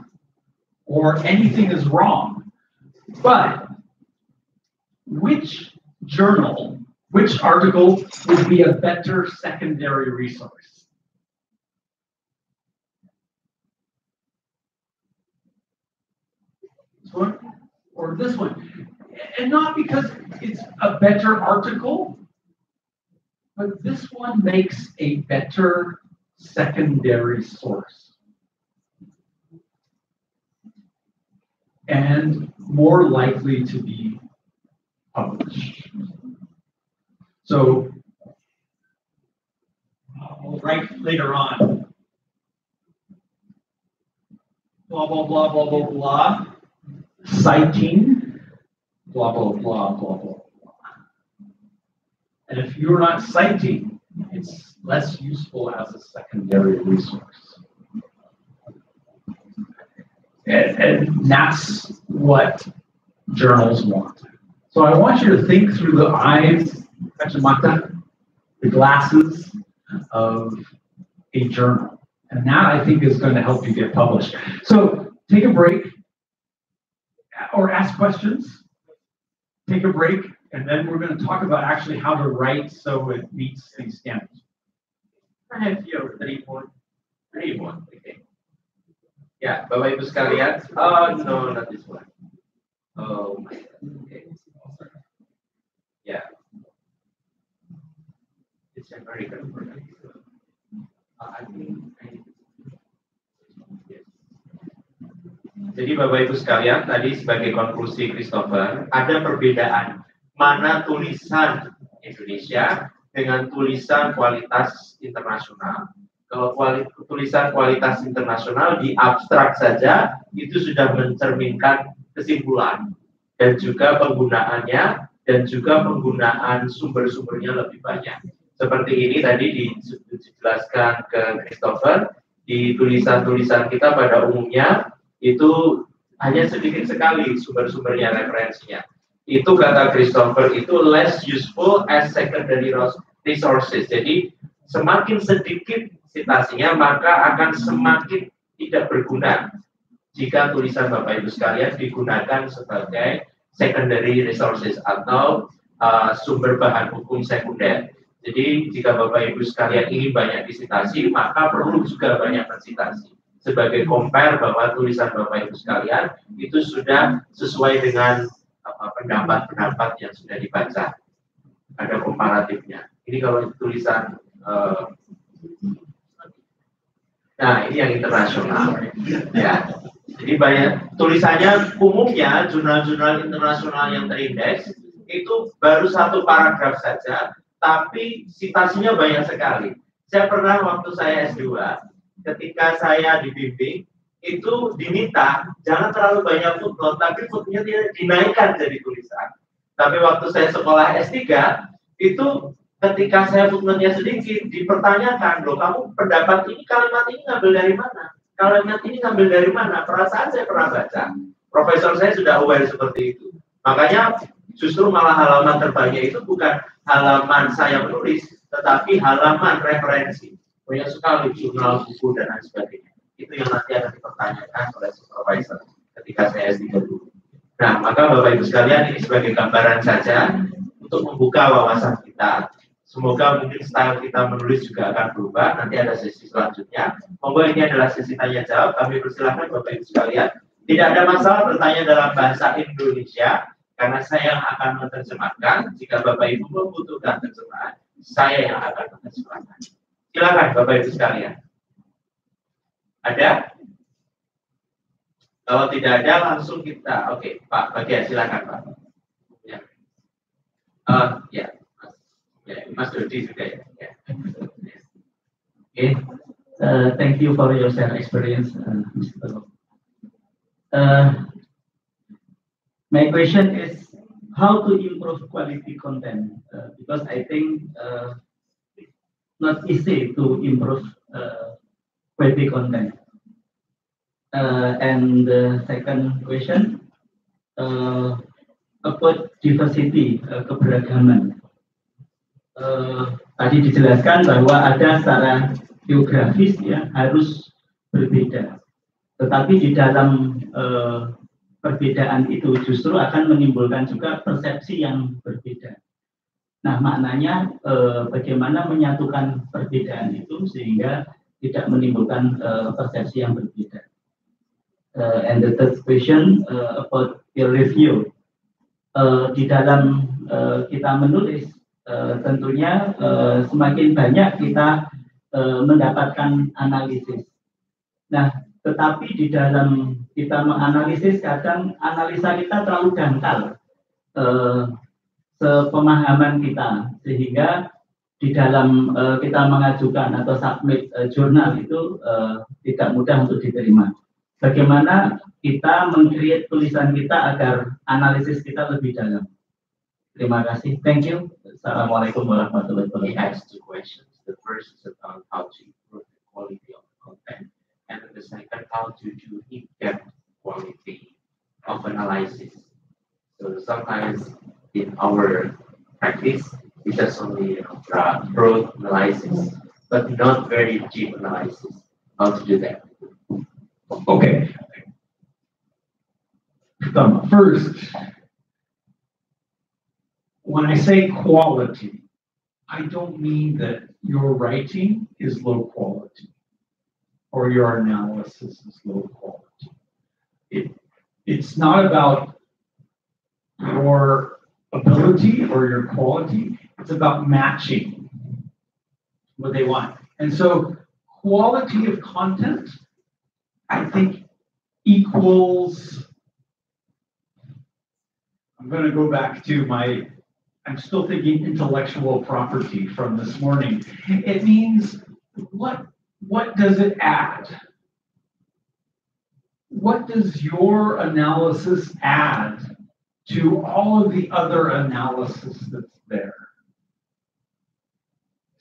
or anything is wrong, but which journal, which article would be a better secondary resource? This one or this one? And not because it's a better article, but this one makes a better secondary source. And more likely to be published. So I'll write later on, blah, blah, blah, blah, blah, blah, citing, blah, blah, blah, blah, blah, blah. And if you're not citing, it's less useful as a secondary resource. And that's what journals want. So I want you to think through the eyes, kacamata, the glasses of a journal. And that, I think, is going to help you get published. So take a break or ask questions. Take a break, and then we're going to talk about actually how to write so it meets these standards. I have your 3.1. Okay. Ya, Bapak Ibu sekalian. Oh, no, not this one. Oh my God. Okay. Yeah. It's American product. Jadi Bapak Ibu sekalian, tadi sebagai konklusi Christopher, ada perbedaan mana tulisan Indonesia dengan tulisan kualitas internasional. Kalau tulisan kualitas internasional di abstrak saja, itu sudah mencerminkan kesimpulan dan juga penggunaannya dan juga penggunaan sumber-sumbernya lebih banyak. Seperti ini tadi dijelaskan ke Christopher, di tulisan-tulisan kita pada umumnya itu hanya sedikit sekali sumber-sumbernya, referensinya. Itu kata Christopher itu less useful as secondary resources. Jadi semakin sedikit citasinya maka akan semakin tidak berguna jika tulisan Bapak Ibu sekalian digunakan sebagai secondary resources atau sumber bahan hukum sekunder. Jadi jika Bapak Ibu sekalian ingin banyak disitasi, maka perlu juga banyak mensitasi. Sebagai compare bahwa tulisan Bapak Ibu sekalian itu sudah sesuai dengan pendapat-pendapat yang sudah dibaca. Ada komparatifnya. Ini kalau tulisan, nah ini yang internasional. Ya. Jadi banyak tulisannya umumnya jurnal-jurnal internasional yang terindeks itu baru satu paragraf saja, tapi citasinya banyak sekali. Saya pernah waktu saya S2, ketika saya dibimbing, itu diminta jangan terlalu banyak footnote, tapi footnote-nya dinaikkan jadi tulisan. Tapi waktu saya sekolah S3, itu ketika saya footnote-nya sedikit, dipertanyakan, loh kamu pendapat ini, kalimat ini ngambil dari mana? Kalimat ini ngambil dari mana? Perasaan saya pernah baca. Profesor saya sudah aware seperti itu. Makanya justru malah halaman terbanyak itu bukan halaman saya menulis, tetapi halaman referensi. Banyak sekali jurnal, buku, dan lain sebagainya. Itu yang nanti akan dipertanyakan oleh supervisor ketika saya S3 dulu. Nah, maka Bapak Ibu sekalian, ini sebagai gambaran saja untuk membuka wawasan kita. Semoga mungkin style kita menulis juga akan berubah. Nanti ada sesi selanjutnya. Monggo ini adalah sesi tanya jawab. Kami persilahkan Bapak Ibu sekalian. Tidak ada masalah bertanya dalam bahasa Indonesia karena saya yang akan menerjemahkan. Jika Bapak Ibu membutuhkan terjemahan, saya yang akan menerjemahkan. Silakan Bapak Ibu sekalian. Ada? Kalau tidak ada langsung kita. Oke, Pak Bagian silakan Pak. Ya. Ya. Ya, Mas Dodi juga ya. Okay. Thank you for your share experience, Mr. My question is how to improve quality content because I think not easy to improve quality content. And the second question about diversity, keberagaman. Tadi dijelaskan bahwa ada secara geografis ya harus berbeda, tetapi di dalam perbedaan itu justru akan menimbulkan juga persepsi yang berbeda. Nah, maknanya bagaimana menyatukan perbedaan itu sehingga tidak menimbulkan persepsi yang berbeda. And the third question about peer review. Di dalam kita menulis tentunya semakin banyak kita mendapatkan analisis. Nah, tetapi di dalam kita menganalisis kadang analisa kita terlalu dangkal sepemahaman kita, sehingga di dalam kita mengajukan atau submit jurnal itu tidak mudah untuk diterima. Bagaimana kita meng-create tulisan kita agar analisis kita lebih dalam. Terima kasih. Thank you. Assalamualaikum warahmatullahi wabarakatuh. He has two questions. The first is about how to improve the quality of the content, and the second, how to do in-depth quality of analysis. So sometimes in our practice, we just only broad analysis, but not very deep analysis. How to do that? Okay. First, when I say quality, I don't mean that your writing is low quality or your analysis is low quality. It's not about your ability or your quality, it's about matching what they want. And so quality of content, I think, equals, I'm going to go back to I'm still thinking intellectual property from this morning. It means what does it add? What does your analysis add to all of the other analysis that's there?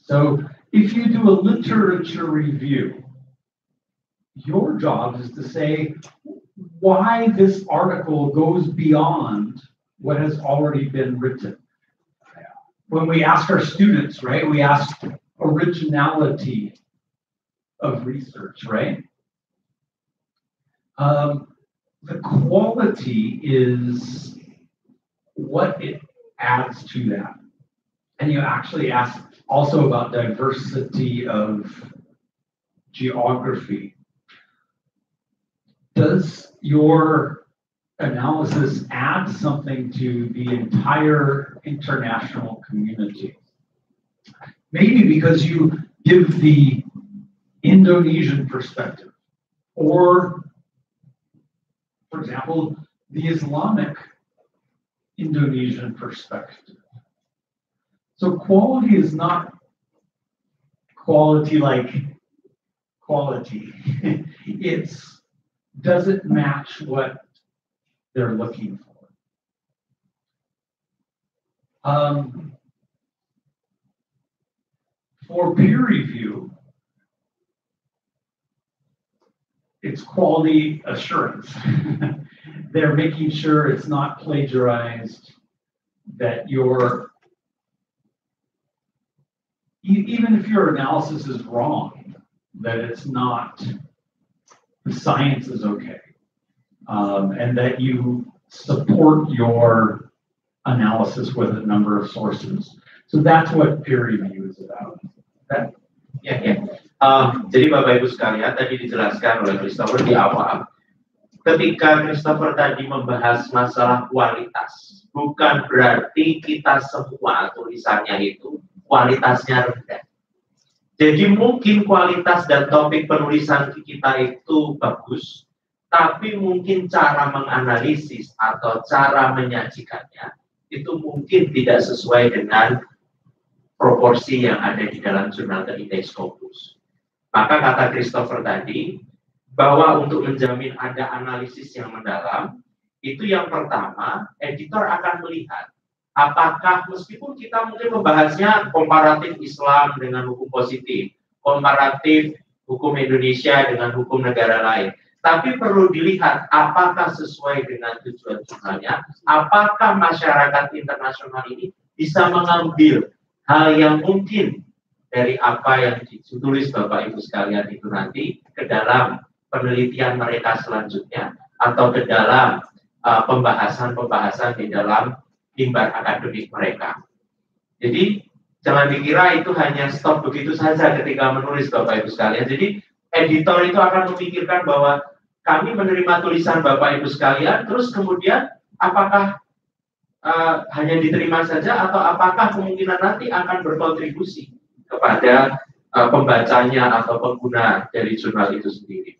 So if you do a literature review, your job is to say why this article goes beyond what has already been written. When we ask our students, right, we ask originality of research, right? The quality is what it adds to that. And you actually ask also about diversity of geography. Does your analysis add something to the entire international community? Maybe because you give the Indonesian perspective, or, for example, the Islamic Indonesian perspective. So quality is not quality like quality. It's, does it match what they're looking for? For peer review, it's quality assurance. They're making sure it's not plagiarized, that even if your analysis is wrong, that it's not, the science is okay. And that you support your analysis with a number of sources. So that's what peer review is about. Ya. Jadi Bapak Ibu sekalian, tadi dijelaskan oleh Christopher di awal, ketika Christopher tadi membahas masalah kualitas, bukan berarti kita semua tulisannya itu kualitasnya rendah. Jadi mungkin kualitas dan topik penulisan kita itu bagus, tapi mungkin cara menganalisis atau cara menyajikannya itu mungkin tidak sesuai dengan proporsi yang ada di dalam jurnal The Index Scopus. Maka kata Christopher tadi, bahwa untuk menjamin ada analisis yang mendalam, itu yang pertama, editor akan melihat apakah meskipun kita mungkin membahasnya komparatif Islam dengan hukum positif, komparatif hukum Indonesia dengan hukum negara lain, tapi perlu dilihat apakah sesuai dengan tujuan jurnalnya, apakah masyarakat internasional ini bisa mengambil hal yang mungkin dari apa yang ditulis Bapak Ibu sekalian itu nanti ke dalam penelitian mereka selanjutnya atau ke dalam pembahasan-pembahasan di dalam mimbar akademik mereka. Jadi jangan dikira itu hanya stop begitu saja ketika menulis Bapak Ibu sekalian. Jadi editor itu akan memikirkan bahwa kami menerima tulisan Bapak Ibu sekalian, terus kemudian apakah hanya diterima saja atau apakah kemungkinan nanti akan berkontribusi kepada pembacanya atau pengguna dari jurnal itu sendiri.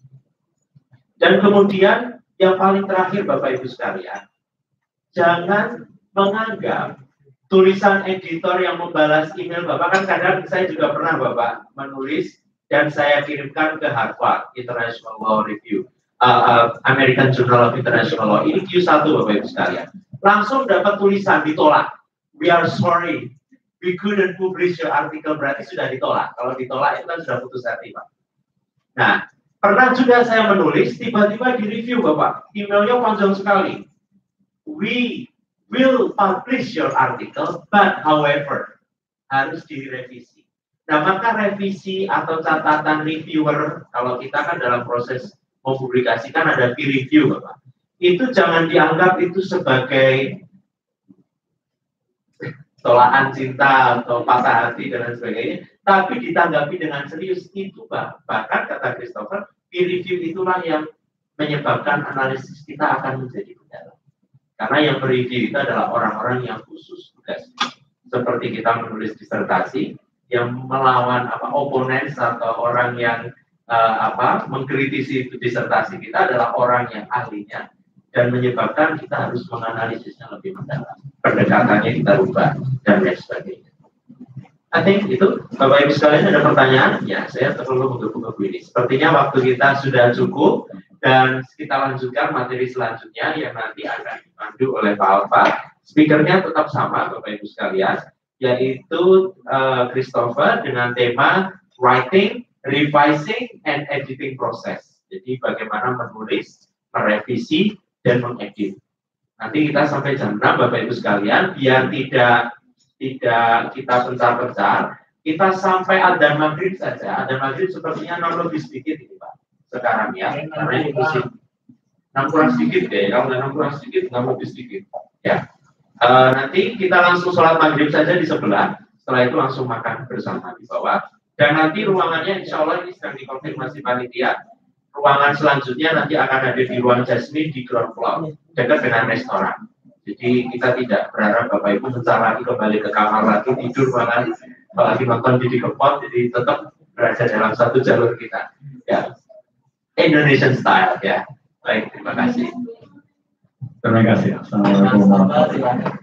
Dan kemudian yang paling terakhir Bapak Ibu sekalian, jangan menganggap tulisan editor yang membalas email Bapak, kan kadang saya juga pernah Bapak menulis dan saya kirimkan ke Harvard International Law Review, American Journal of International Law, ini Q1 Bapak Ibu sekalian. Langsung dapat tulisan ditolak. We are sorry, we couldn't publish your article, berarti sudah ditolak. Kalau ditolak itu kan sudah putus hati Pak. Nah, pernah juga saya menulis, tiba-tiba di review Bapak, emailnya panjang sekali. We will publish your article, but however, harus direvisi. Nah, maka revisi atau catatan reviewer, kalau kita kan dalam proses mempublikasikan ada peer review Bapak. Itu jangan dianggap itu sebagai tolakan cinta atau patah hati dan lain sebagainya, tapi ditanggapi dengan serius itu bahkan kata Christopher, peer review itulah yang menyebabkan analisis kita akan menjadi benar. Karena yang mereview itu adalah orang-orang yang khusus tugas, seperti kita menulis disertasi yang melawan oponen atau orang yang mengkritisi disertasi kita adalah orang yang ahlinya dan menyebabkan kita harus menganalisisnya lebih mendalam, pendekatannya kita rubah dan lain sebagainya. I think itu Bapak Ibu sekalian ada pertanyaan? Ya, saya perlu menggebu-gebu ini. Sepertinya waktu kita sudah cukup dan kita lanjutkan materi selanjutnya yang nanti akan dipandu oleh Pak Alfa. Speakernya tetap sama Bapak Ibu sekalian, yaitu Christopher dengan tema Writing, Revising, and Editing Process. Jadi bagaimana menulis, merevisi, dan mengedit. Nanti kita sampai jam 6 Bapak Ibu sekalian, biar tidak kita pencar-pencar, kita sampai adzan maghrib saja. Adzan maghrib sepertinya 6 lebih sedikit ini Pak, sekarang ya, karena ini musim 6 kurang sedikit deh, kalau 6 kurang sedikit, 6 lebih sedikit. Ya. Nanti kita langsung sholat maghrib saja di sebelah, setelah itu langsung makan bersama di bawah. Dan nanti ruangannya insya Allah ini sedang dikonfirmasi panitia. Ruangan selanjutnya nanti akan ada di ruang Jasmine di ground floor, dekat dengan restoran. Jadi kita tidak berharap Bapak Ibu bentar lagi kembali ke kamar lagi, tidur malah lagi nonton Didi Kempot, jadi tetap berada dalam satu jalur kita. Ya, Indonesian style ya. Baik, terima kasih. Terima kasih. Assalamualaikum warahmatullahi wabarakatuh.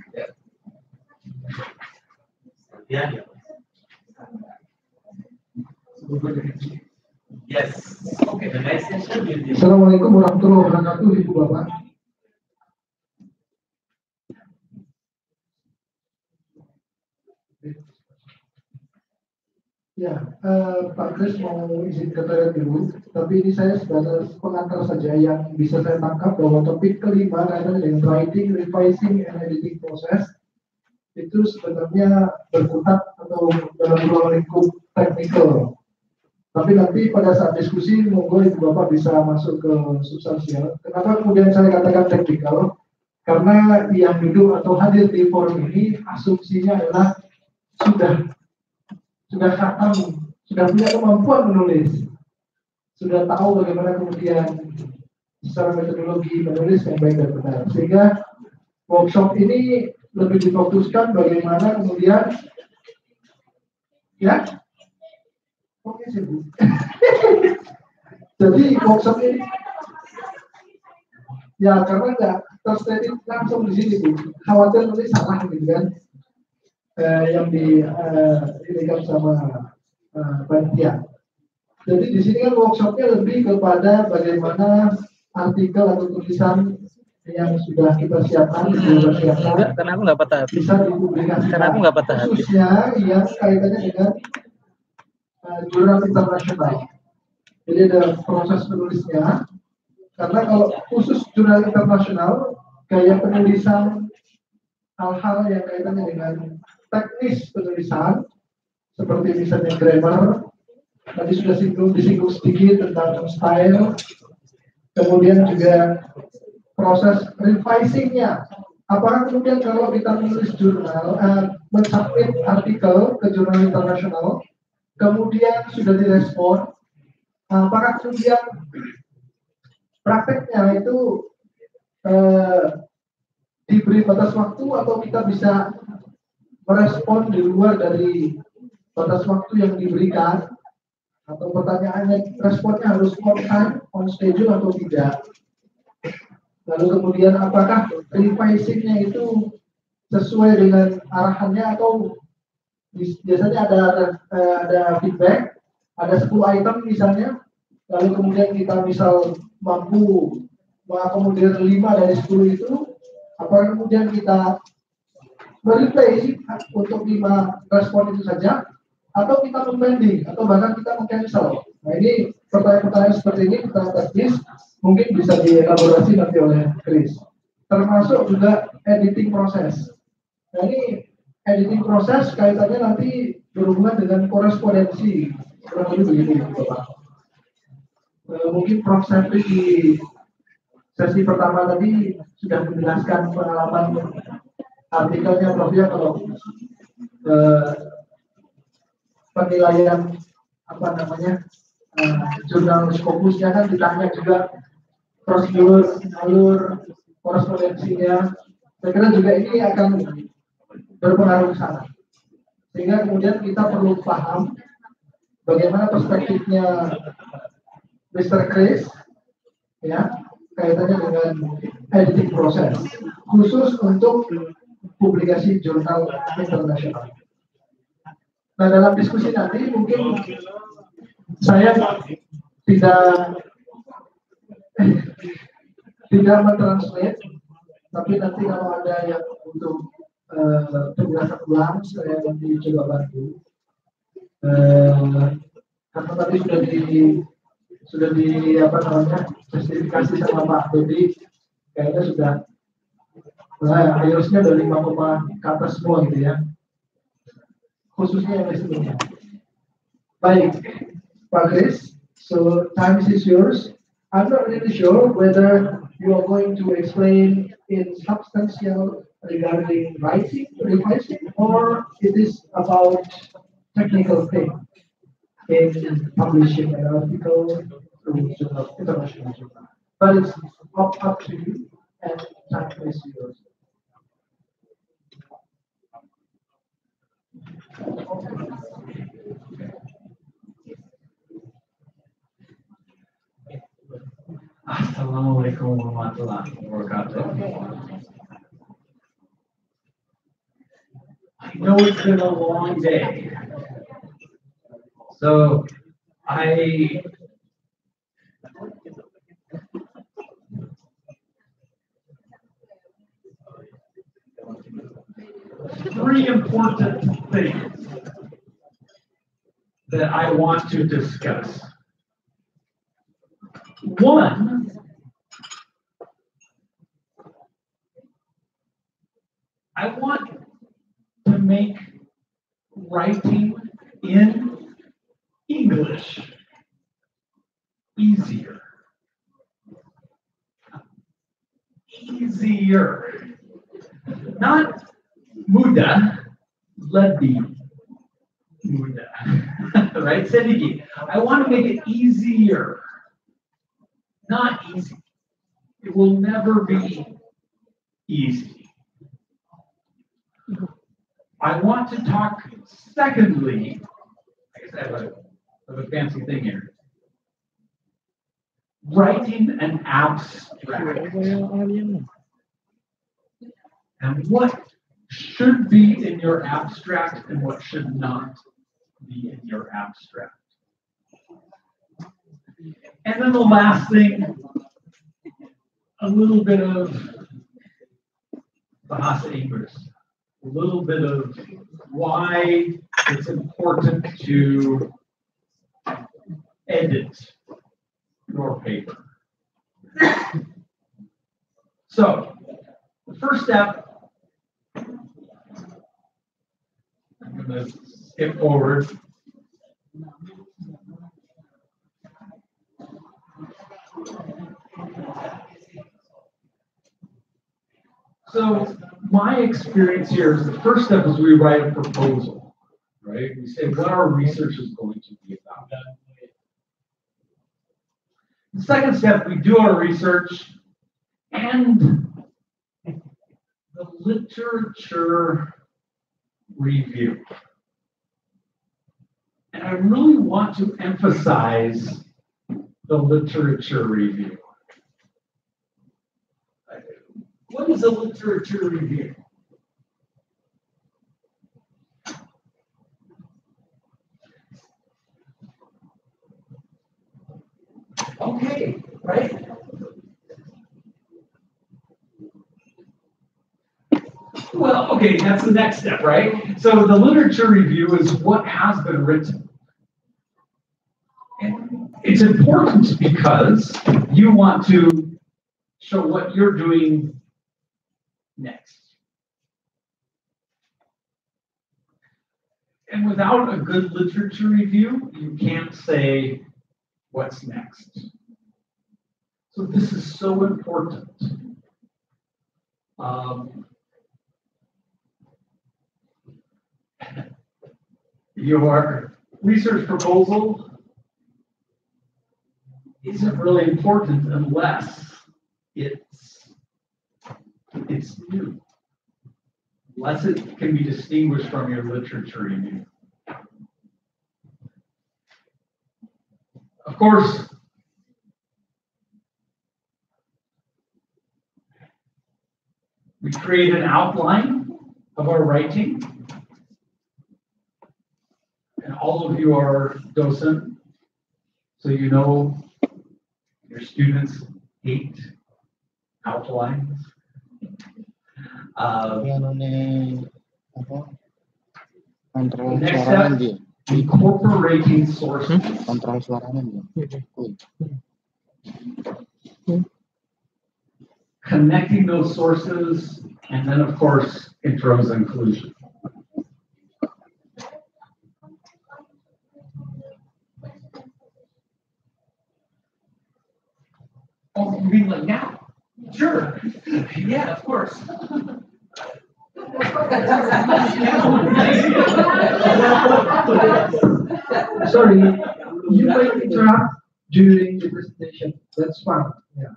Ya. Yes. Okay, the next session will be... Assalamualaikum warahmatullahi wabarakatuh, Ibu Bapak. Ya, Pak Kris mau izin ke toilet dulu, tapi ini saya sebagai pengantar saja yang bisa saya tangkap bahwa topik kelima adalah dengan writing, revising, and editing process itu sebenarnya berkutat atau dalam ruang lingkup teknikal. Tapi nanti pada saat diskusi, monggo Ibu Bapak bisa masuk ke substansial. Kenapa kemudian saya katakan teknikal? Karena yang duduk atau hadir di forum ini asumsinya adalah sudah khatam, sudah punya kemampuan menulis, sudah tahu bagaimana kemudian secara metodologi menulis yang baik dan benar. Sehingga workshop ini lebih difokuskan bagaimana kemudian ya. Oke sih Bu. Jadi workshop ini ya karena nggak terstated langsung di sini Bu. Khawatir nanti salah gitu kan. Yang diberikan sama panitia. Jadi di sini kan workshopnya lebih kepada bagaimana artikel atau tulisan yang sudah kita siapkan, karena aku nggak patah hati. Bisa dipublikasikan. Karena aku nggak patah hati. Khususnya yang kaitannya dengan jurnal internasional. Jadi ada proses penulisnya. Karena kalau khusus jurnal internasional, gaya penulisan hal-hal yang kaitannya dengan teknis penulisan, seperti misalnya grammar, tadi sudah disinggung sedikit tentang style, kemudian juga proses revisingnya. Apakah kemudian kalau kita menulis jurnal, mensubmit artikel ke jurnal internasional, kemudian sudah direspon, apakah kemudian prakteknya itu diberi batas waktu atau kita bisa merespon di luar dari batas waktu yang diberikan, atau pertanyaannya responnya harus on time, on schedule atau tidak. Lalu kemudian apakah revisingnya itu sesuai dengan arahannya atau biasanya ada feedback, ada 10 item misalnya, lalu kemudian kita misal mampu mengakomodir 5 dari 10 itu, apa kemudian kita mereplay untuk 5 respon itu saja, atau kita membanding, atau bahkan kita meng-cancel. Nah ini pertanyaan-pertanyaan seperti ini, pertanyaan teknis, mungkin bisa dielaborasi nanti oleh Chris. Termasuk juga editing proses. Nah ini editing proses kaitannya nanti berhubungan dengan korespondensi. Kurang lebih begini, Bapak. Mungkin Prof. Sepri di sesi pertama tadi sudah menjelaskan pengalaman artikelnya Prof. Ya, kalau penilaian jurnal Scopusnya kan ditanya juga prosedur, alur, korespondensinya. Saya kira juga ini akan berpengaruh ke sana. Sehingga kemudian kita perlu paham bagaimana perspektifnya Mr. Chris, ya, kaitannya dengan editing proses, khusus untuk publikasi jurnal internasional. Nah, dalam diskusi nanti mungkin saya tidak mentranslate, tapi nanti kalau ada yang untuk penjelasan ulang, saya nanti coba bantu. Karena tadi sudah di justifikasi sama Pak Dodi, kayaknya sudah IELTS-nya udah 5, ke atas semua gitu ya, khususnya yang sebelumnya. Baik, Pak Chris, so time is yours. I'm not really sure whether you are going to explain in substantial regarding writing, revising, or it is about technical thing in publishing an article through journal, international journal. But it's up to you, and time is yours. Assalamualaikum warahmatullahi wabarakatuh. I know it's been a long day, so three important things that I want to discuss. One, I want to make writing in English easier. Easier. Not mudah, lebih mudah. Right? Sedikit. I want to make it easier. Not easy. It will never be easy. I want to talk, secondly, I guess I have a fancy thing here. Writing an abstract. And what should be in your abstract and what should not be in your abstract. And then the last thing, a little bit of Bahasa Inggris, a little bit of why it's important to edit your paper. So, the first step, I'm going to skip forward. So my experience here is the first step is we write a proposal, right? We say what our research is going to be about. The second step, we do our research and the literature review. And I really want to emphasize the literature review. What is a literature review? Okay, right? Well, okay, that's the next step, right? So the literature review is what has been written. And it's important because you want to show what you're doing next. And without a good literature review, you can't say what's next. So this is so important. Your research proposal isn't really important unless it's new, unless it can be distinguished from your literature review. Of course, we create an outline of our writing, and all of you are docent, so you know your students hate outlines. Next step, incorporating sources. Connecting those sources, and then of course, intros and conclusion. Oh, you mean like now? Sure. Yeah, of course. Sorry, you might interrupt during the presentation. That's fine. Yeah.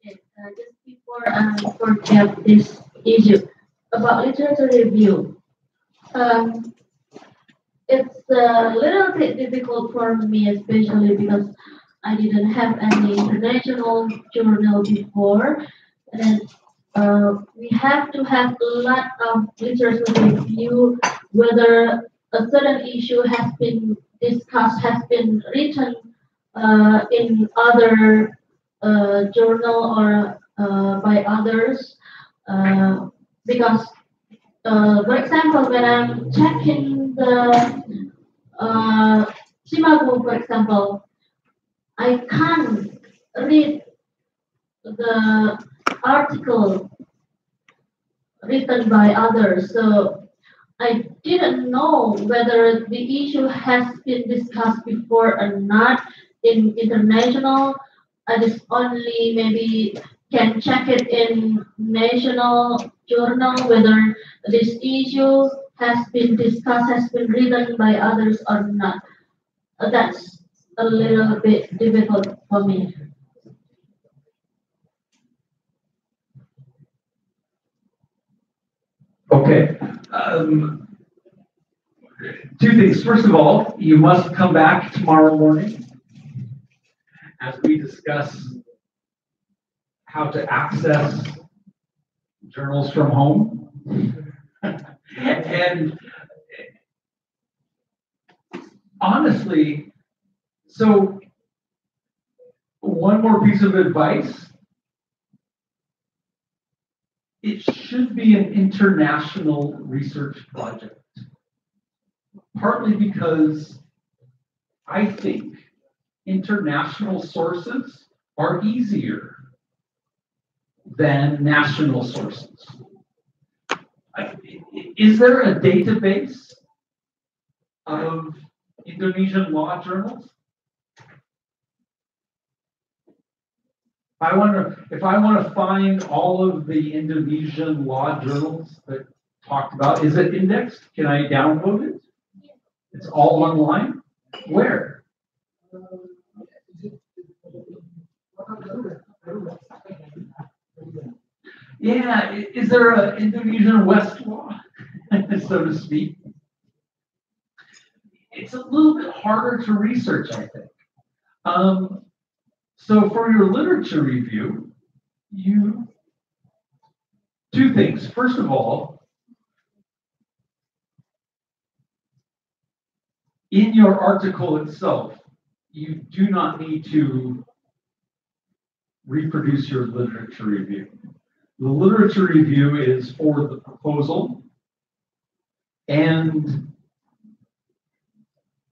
Okay, just before I forget this issue about literature review, it's a little bit difficult for me, especially because I didn't have any international journal before, and we have to have a lot of literature review whether a certain issue has been discussed, has been written in other journal or by others, because for example, when I'm checking the Simagu, for example, I can't read the article written by others, so I didn't know whether the issue has been discussed before or not in international. I just only maybe can check it in national journal whether this issue has been discussed, has been written by others or not. That's a little bit difficult for me. Okay. Two things. First of all, you must come back tomorrow morning as we discuss how to access journals from home. And honestly, so one more piece of advice. It should be an international research project, partly because I think international sources are easier than national sources. Is there a database of Indonesian law journals? If I want to find all of the Indonesian law journals that talked about, is it indexed? Can I download it? It's all online? Where? Yeah, is there an Indonesian Westlaw, so to speak? it's a little bit harder to research, I think. So for your literature review, two things. First of all, in your article itself, you do not need to reproduce your literature review. The literature review is for the proposal and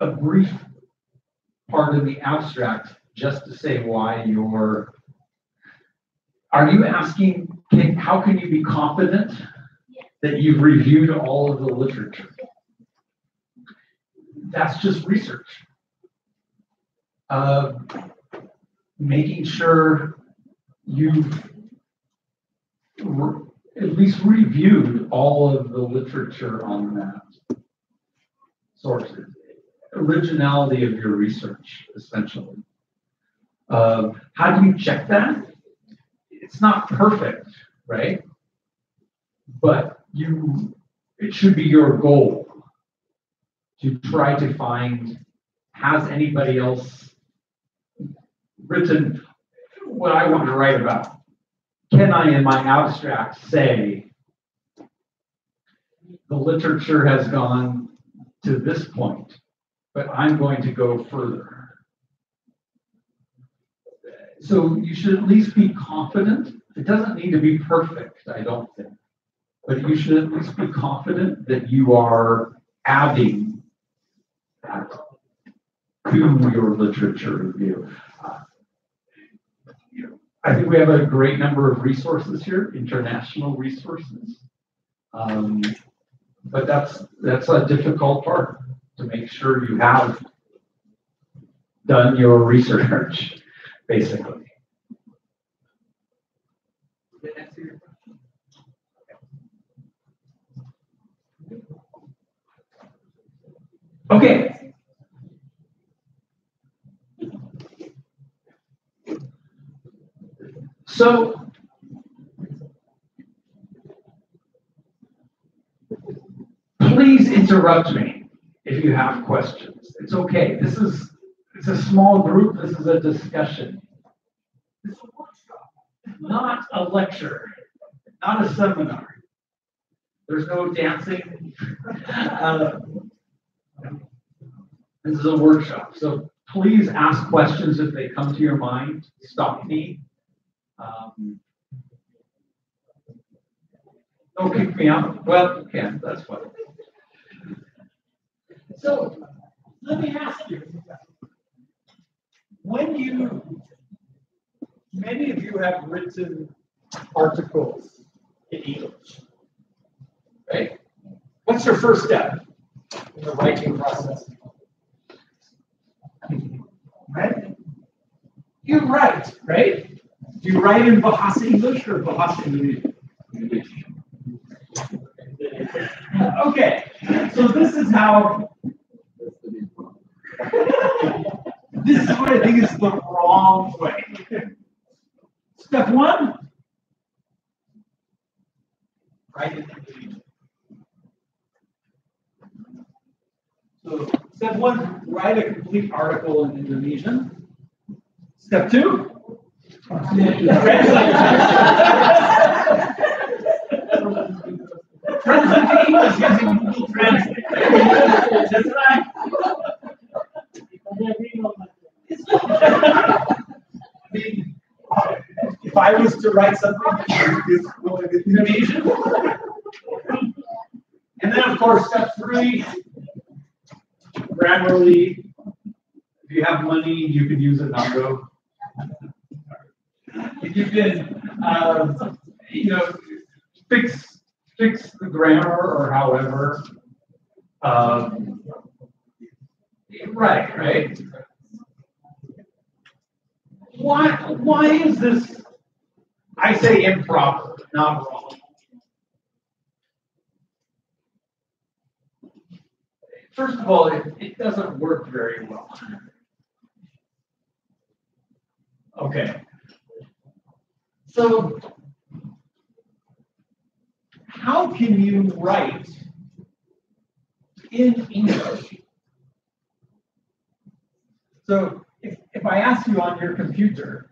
a brief part of the abstract just to say why are you asking, how can you be confident that you've reviewed all of the literature? That's just research. Making sure you've at least reviewed all of the literature on that sources. Originality of your research, essentially. How do you check that? It's not perfect, right? But it should be your goal to try to find, has anybody else written what I want to write about? Can I, in my abstract, say the literature has gone to this point, but I'm going to go further? So you should at least be confident. It doesn't need to be perfect, I don't think, but you should at least be confident that you are adding that to your literature review. I think we have a great number of resources here, international resources. But that's a difficult part, to make sure you have done your research, basically. Did that answer your question? Okay. So, please interrupt me if you have questions. It's okay. It's a small group. This is a discussion. It's a workshop, not a lecture, not a seminar. There's no dancing. This is a workshop. So please ask questions if they come to your mind. Stop me. Don't kick me out. Well, you can. That's fine. So let me ask you, many of you have written articles in English, right? What's your first step in the writing process? Right? You write, right? Do you write in Bahasa English or Bahasa Indonesia? Okay, so this is how. This is what I think is the wrong way. Step one, write in Indonesian. So step one, write a complete article in Indonesian. Step two, translate. Translate to English using Google Translate. That's right. I mean, if I was to write something in Indonesian, and then of course step three, Grammarly. If you have money, you can use a Nago. You can, fix the grammar or however. Right. Why is this, I say, improper, not wrong? First of all, it doesn't work very well. Okay. So, how can you write in English So if I ask you on your computer,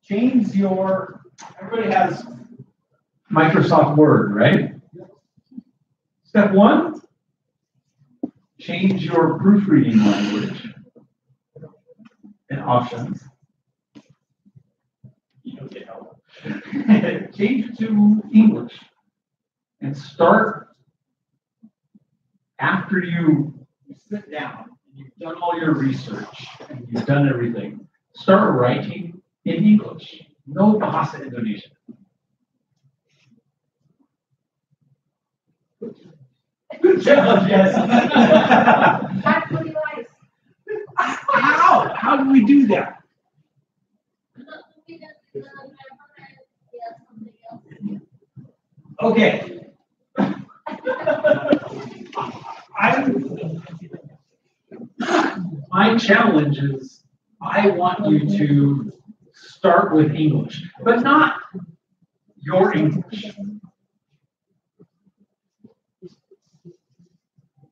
change your, everybody has Microsoft Word, right? Step one, change your proofreading language and options. You don't get help. Change it to English and start after you sit down and you've done all your research and you've done everything. Start writing in English, no Bahasa Indonesia. Good challenge, yes. How do we do that? Okay. My challenge is I want you to start with English, but not your English.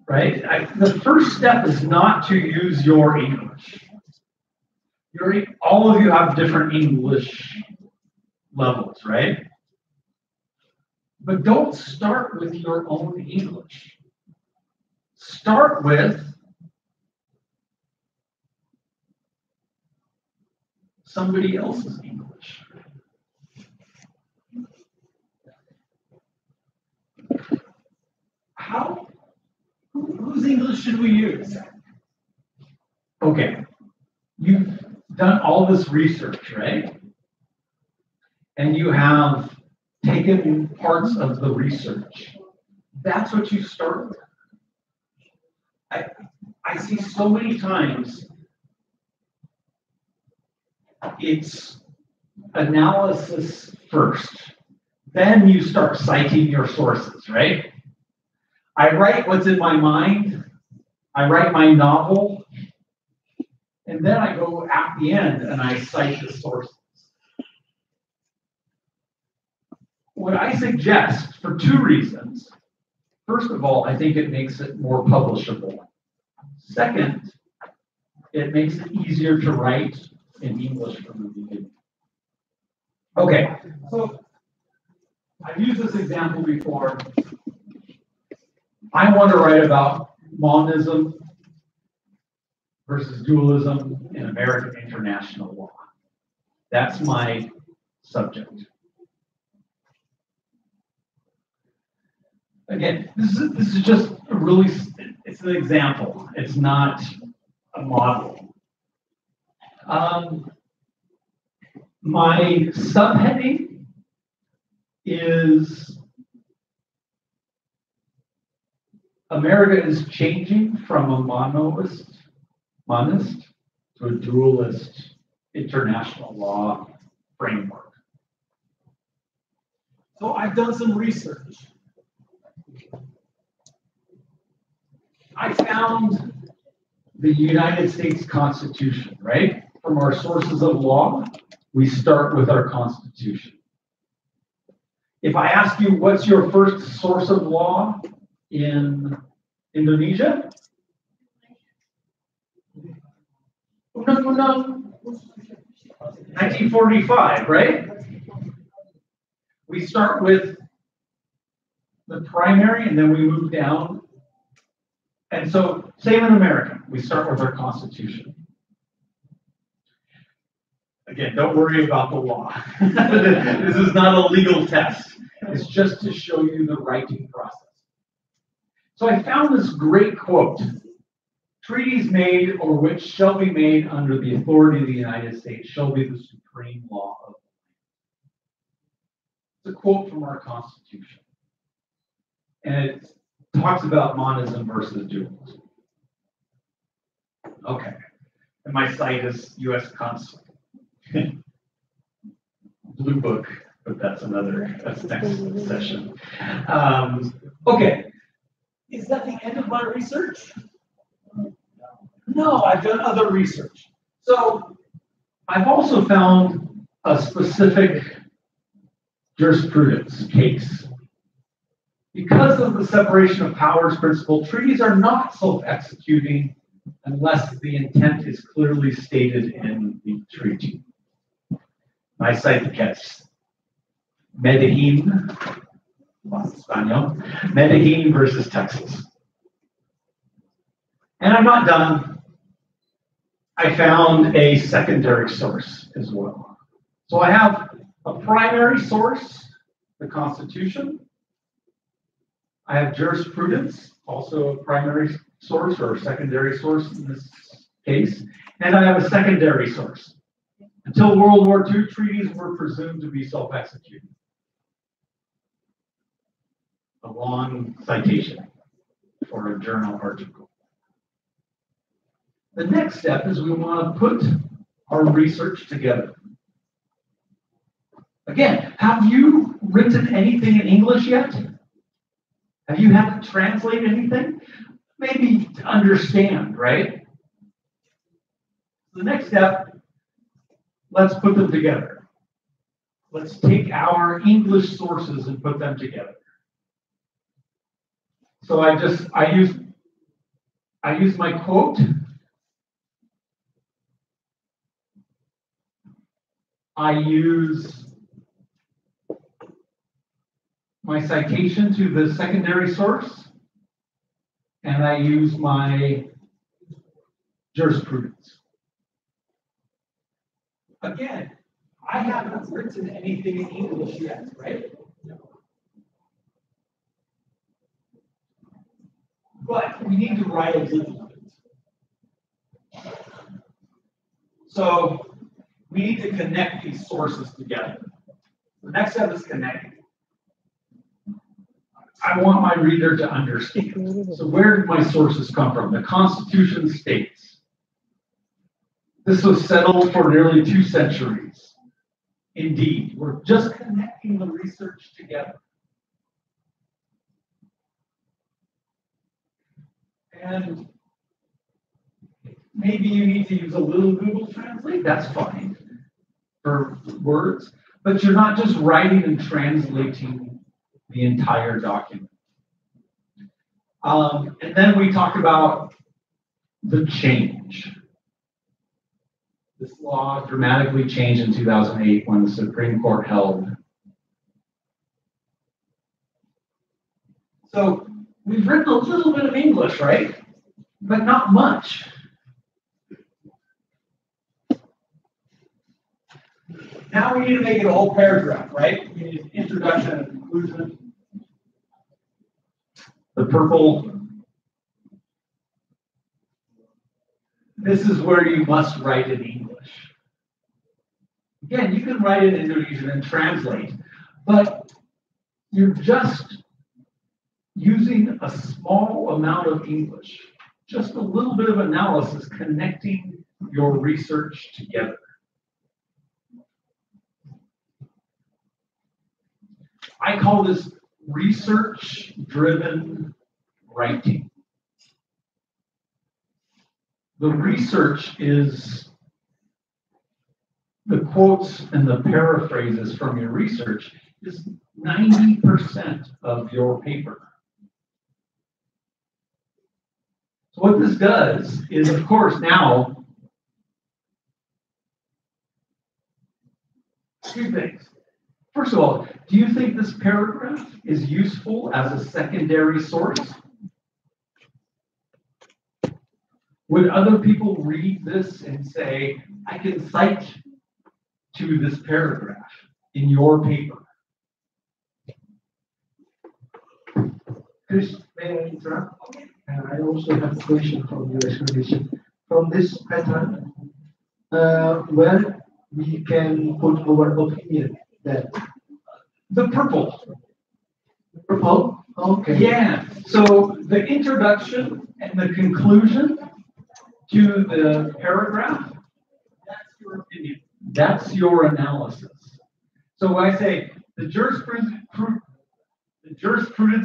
Right? The first step is not to use your English. All of you have different English levels, right? But don't start with your own English. Start with somebody else's English. Whose English should we use? Okay, you've done all this research, right? And you have taken parts of the research. That's what you start with. I see so many times it's analysis first, then you start citing your sources, right? I write what's in my mind, I write my novel, and then I go at the end and I cite the sources. What I suggest for two reasons. First of all, I think it makes it more publishable. Second, it makes it easier to write in English from the beginning. Okay, so I've used this example before. I want to write about monism versus dualism in American international law. That's my subject. Again, this is just a really, it's an example. It's not a model. My subheading is America is changing from a monist to a dualist international law framework. So I've done some research. I found the United States Constitution, right? From our sources of law, we start with our Constitution. If I ask you what's your first source of law in Indonesia? Undang-Undang 1945, right? We start with the primary and then we move down. And so, same in America, we start with our Constitution. Again, don't worry about the law. This is not a legal test. It's just to show you the writing process. So I found this great quote. Treaties made or which shall be made under the authority of the United States shall be the supreme law of the land. It's a quote from our Constitution. And it talks about monism versus dualism. Okay. And my site is U.S. Constitution. Blue book, but that's next session. Okay. Is that the end of my research? No, I've done other research. So I've also found a specific jurisprudence case. Because of the separation of powers principle, treaties are not self-executing, unless the intent is clearly stated in the treaty. I cite the case. Medellin, Spaniel, Medellin versus Texas. And I'm not done. I found a secondary source as well. So I have a primary source, the Constitution. I have jurisprudence, also a primary source or a secondary source in this case. And I have a secondary source. Until World War II, treaties were presumed to be self-executing. A long citation for a journal article. The next step is we want to put our research together. Again, have you written anything in English yet? Have you had to translate anything? Maybe to understand, right? The next step, let's put them together. Let's take our English sources and put them together. So I use my quote. I use my citation to the secondary source, and I use my jurisprudence. Again, I haven't written anything in English yet, right? But we need to write a little bit. So we need to connect these sources together. The next step is connecting. I want my reader to understand. So where did my sources come from? The Constitution states. This was settled for nearly 2 centuries. Indeed, we're just connecting the research together. And maybe you need to use a little Google Translate, that's fine for words, but you're not just writing and translating the entire document. And then we talk about the change. This law dramatically changed in 2008 when the Supreme Court held. So we've written a little bit of English, right? But not much. Now we need to make it a whole paragraph, right? We need an introduction and a conclusion. The purple. This is where you must write in English. Again, you can write in Indonesian and translate, but you're just using a small amount of English, just a little bit of analysis connecting your research together. I call this research-driven writing. The research is the quotes and the paraphrases from your research is 90% of your paper. So what this does is, of course, now, 2 things. First of all, do you think this paragraph is useful as a secondary source? Would other people read this and say, I can cite to this paragraph in your paper? Chris, may I interrupt? Okay. I also have a question from your explanation. From this pattern, where we can put our opinion that The purple. purple? Okay. Yeah. So the introduction and the conclusion to the paragraph, that's your opinion. That's your analysis. So when I say the jurisprudence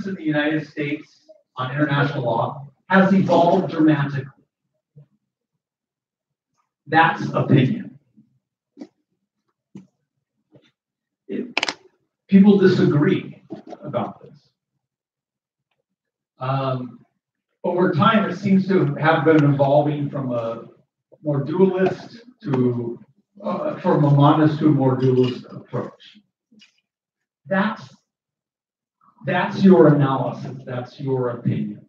in the United States on international law has evolved dramatically. That's opinion. People disagree about this. over time, it seems to have been evolving from a more dualist to from a monist to a more dualist approach. That's your analysis. That's your opinion.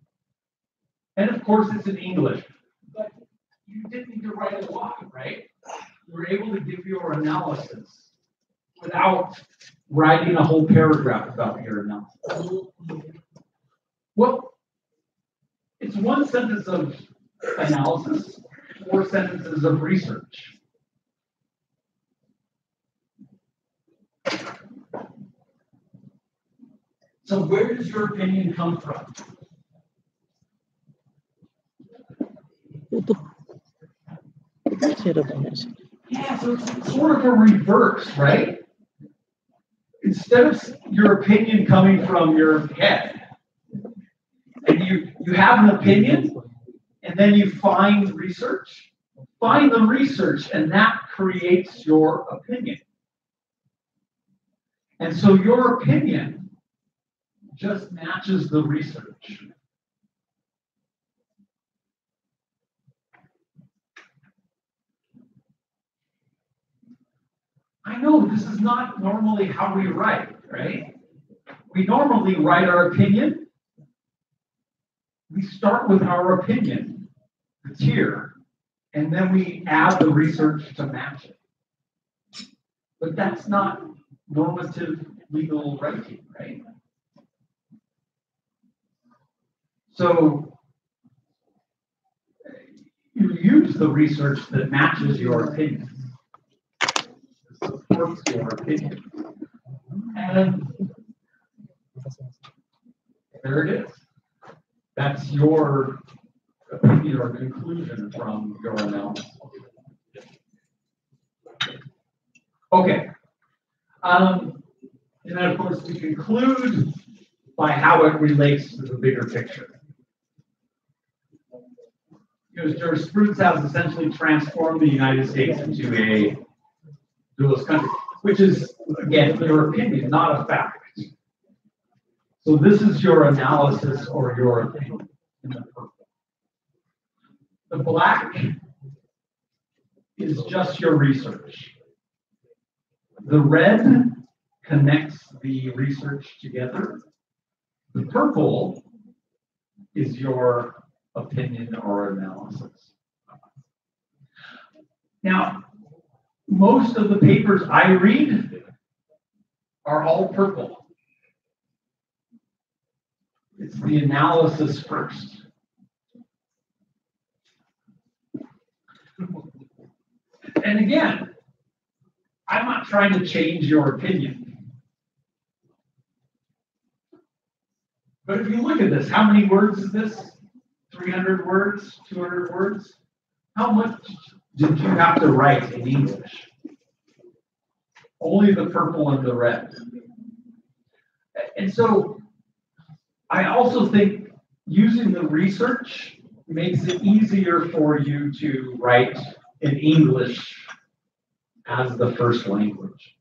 And of course, it's in English. But you didn't need to write a lot, right? You were able to give your analysis without writing a whole paragraph about your analysis. Well, it's one sentence of analysis, 4 sentences of research. So where does your opinion come from? Yeah, so it's sort of a reverse, right? Instead of your opinion coming from your head, and you have an opinion, and then you find the research, and that creates your opinion. And so your opinion just matches the research. I know this is not normally how we write, right? We normally write our opinion. We start with our opinion, the tier, and then we add the research to match it. But that's not normative legal writing, right? So you use the research that matches your opinion, supports your opinion. And there it is. That's your opinion or conclusion from your analysis. Okay. And then, of course, we conclude by how it relates to the bigger picture. Because jurisprudence has essentially transformed the United States into a dualist country, which is, again, your opinion, not a fact. So this is your analysis or your opinion in the purple. The black is just your research. The red connects the research together. The purple is your opinion or analysis. Now, most of the papers I read are all purple. It's the analysis first. And again, I'm not trying to change your opinion. But if you look at this, how many words is this? 300 words, 200 words? How much did you have to write in English? Only the purple and the red. And so I also think using the research makes it easier for you to write in English as the first language.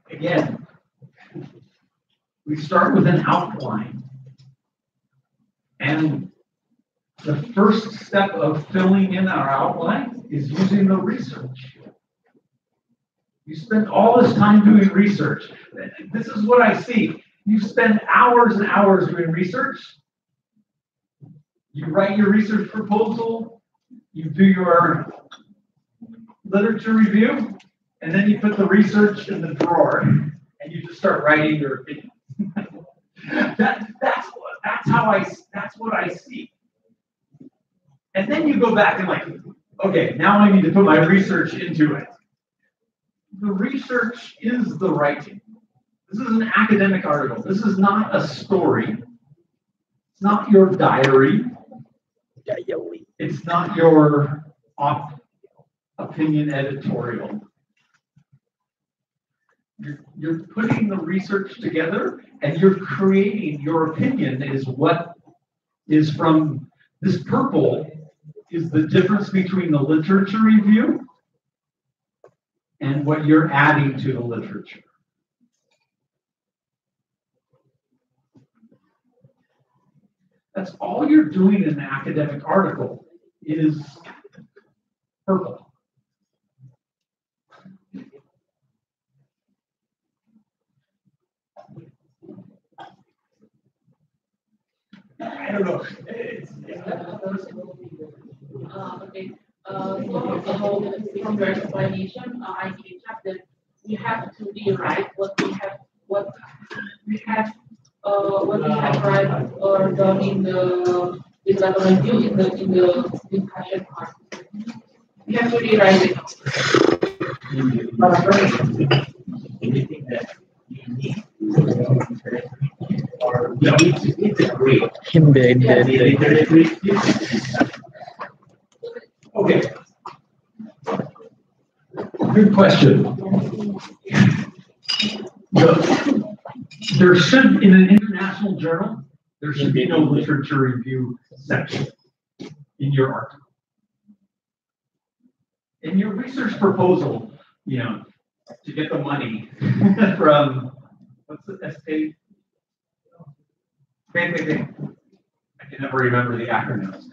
Again, we start with an outline. And the first step of filling in our outline is using the research. You spend all this time doing research. This is what I see. You spend hours and hours doing research. You write your research proposal, you do your literature review, and then you put the research in the drawer, and you just start writing your opinion. That's what I see. And then you go back and like, okay, now I need to put my research into it. The research is the writing. This is an academic article. This is not a story. It's not your diary. It's not your opinion editorial. You're putting the research together and you're creating your opinion is what is from this purple is the difference between the literature review and what you're adding to the literature. That's all you're doing in an academic article is purple. I don't know. Okay. So from your explanation, I can check that we have to rewrite what we have right or done in the review in the discussion part. We have to rewrite it. Anything that you need or you need to integrate In the literature. Okay. Good question. There should, in an international journal, there should be no literature review section in your article. In your research proposal, you know, to get the money from, what's the SK? I can never remember the acronyms.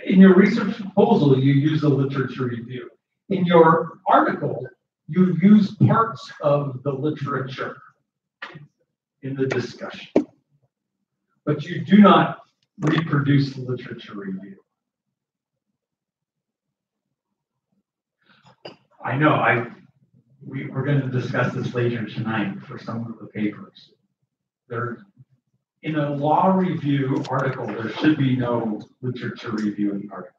In your research proposal, you use a literature review. In your article, you use parts of the literature in the discussion, but you do not reproduce the literature review. I know, we're going to discuss this later tonight for some of the papers. In a law review article, there should be no literature review in the article.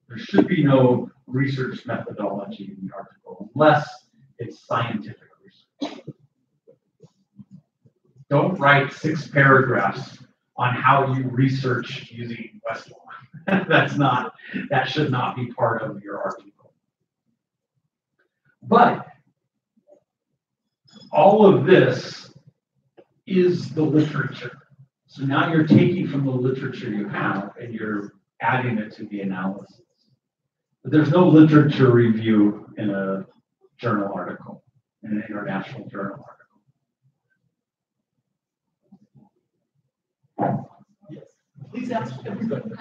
There should be no research methodology in the article unless it's scientific research. Don't write 6 paragraphs on how you research using Westlaw. That should not be part of your article. But all of this is the literature. So now you're taking from the literature you have and you're adding it to the analysis. But there's no literature review in a journal article, in an international journal article. Yes. Please ask everybody.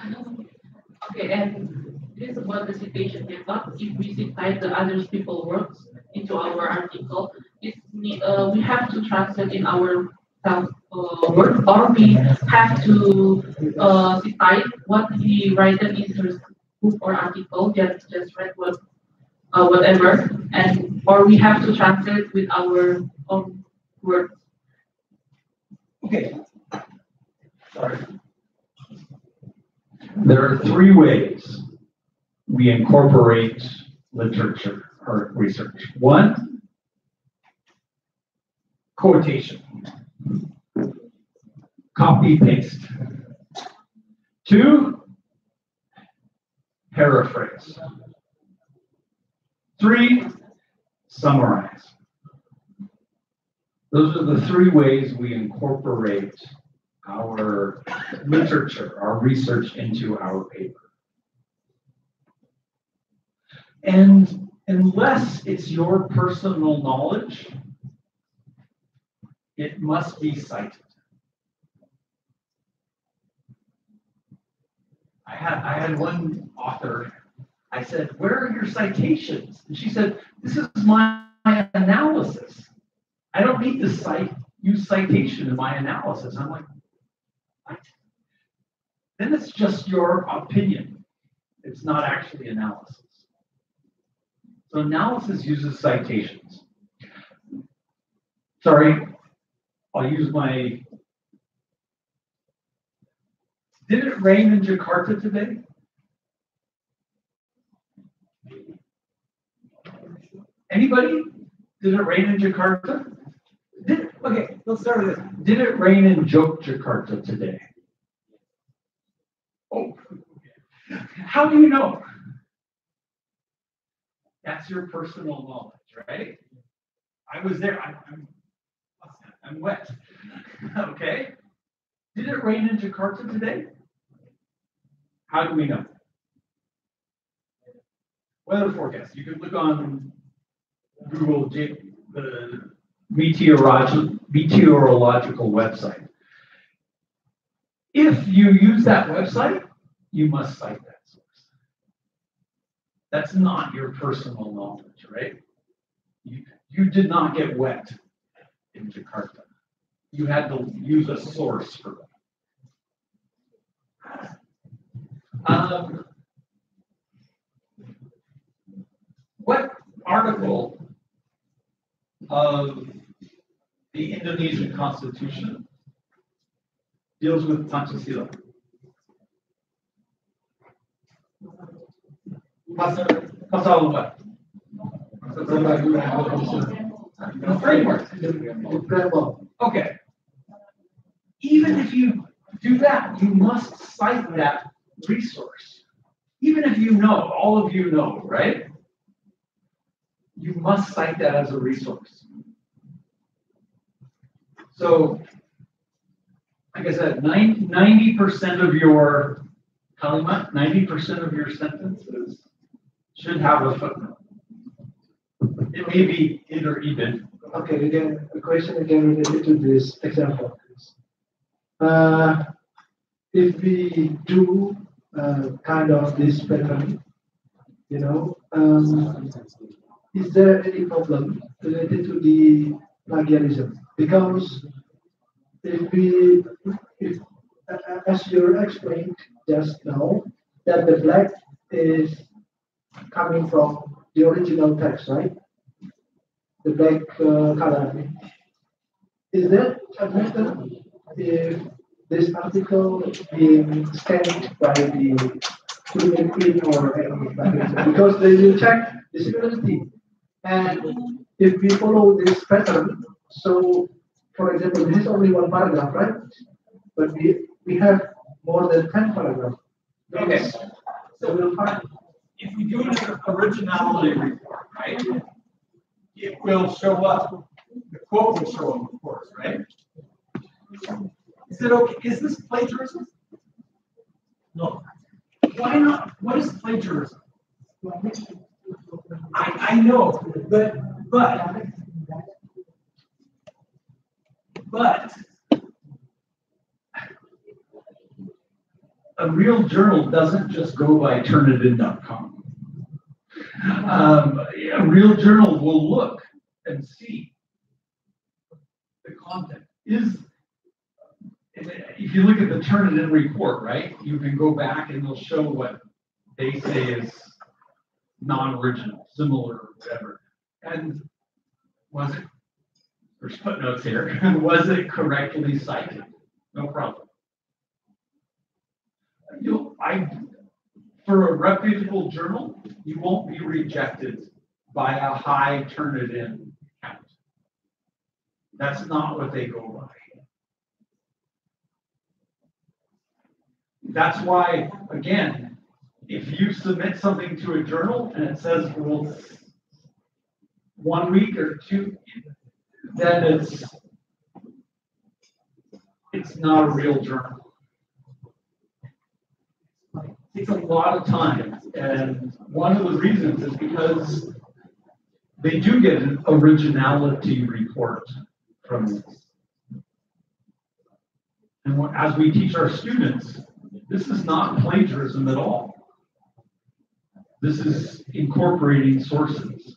Okay, and this is about the citation method. If we cite the other people's works into our article, we have to translate in our word, or we have to cite what he written in his book or article, just read whatever, or we have to translate with our own words. Okay. Sorry. There are 3 ways we incorporate literature or research. 1, quotation. Copy paste. 2, paraphrase. 3, summarize. Those are the 3 ways we incorporate our literature, our research into our paper. And unless it's your personal knowledge, it must be cited. I had one author, I said, "Where are your citations?" And she said, "This is my analysis. I don't need to use citation in my analysis." I'm like, what? Then it's just your opinion. It's not actually analysis. So analysis uses citations. Sorry, I'll use my... Did it rain in Jakarta today? Anybody? Did it rain in Jakarta? Okay, let's start with this. Did it rain in Jakarta today? Oh, how do you know? That's your personal knowledge, right? I was there. I'm wet. Okay. Did it rain in Jakarta today? How do we know? Weather forecast. You could look on Google the meteorological website. If you use that website, you must cite that source. That's not your personal knowledge, right? You did not get wet in Jakarta. You had to use a source for that. What article of the Indonesian Constitution deals with Pancasila? Pasal what? The framework. Okay. Even if you do that, you must cite that resource. Even if you know, all of you know, right? You must cite that as a resource. So, like I said, 90% of your kalimat, 90% of your sentences should have a footnote. It may be id or ibid. Okay, again, a question again related to this example. If we do kind of this pattern, is there any problem related to the plagiarism? Because as you explained just now, that the black is coming from the original text, right? The black color. Is that a matter if this article being scanned by the fingerprint or anything? Because they will check the similarity. And if we follow this pattern, so for example, this is only one paragraph, right? But we have more than 10 paragraphs. Okay. So we'll find. If we do an originality report, right, it will show up. The quote will show up, of course, right? Is it okay? Is this plagiarism? No. Why not? What is plagiarism? I know, but a real journal doesn't just go by Turnitin.com. A real journal will look and see the content. If you look at the Turnitin report, right, you can go back and they'll show what they say is non-original, similar, or whatever. And there's footnotes here, was it correctly cited? No problem. For a reputable journal, you won't be rejected by a high Turnitin count. That's not what they go by. That's why, again, if you submit something to a journal and it says, well, 1 week or 2, then it's not a real journal. It takes a lot of time, and one of the reasons is because they do get an originality report from this. And as we teach our students, this is not plagiarism at all. This is incorporating sources.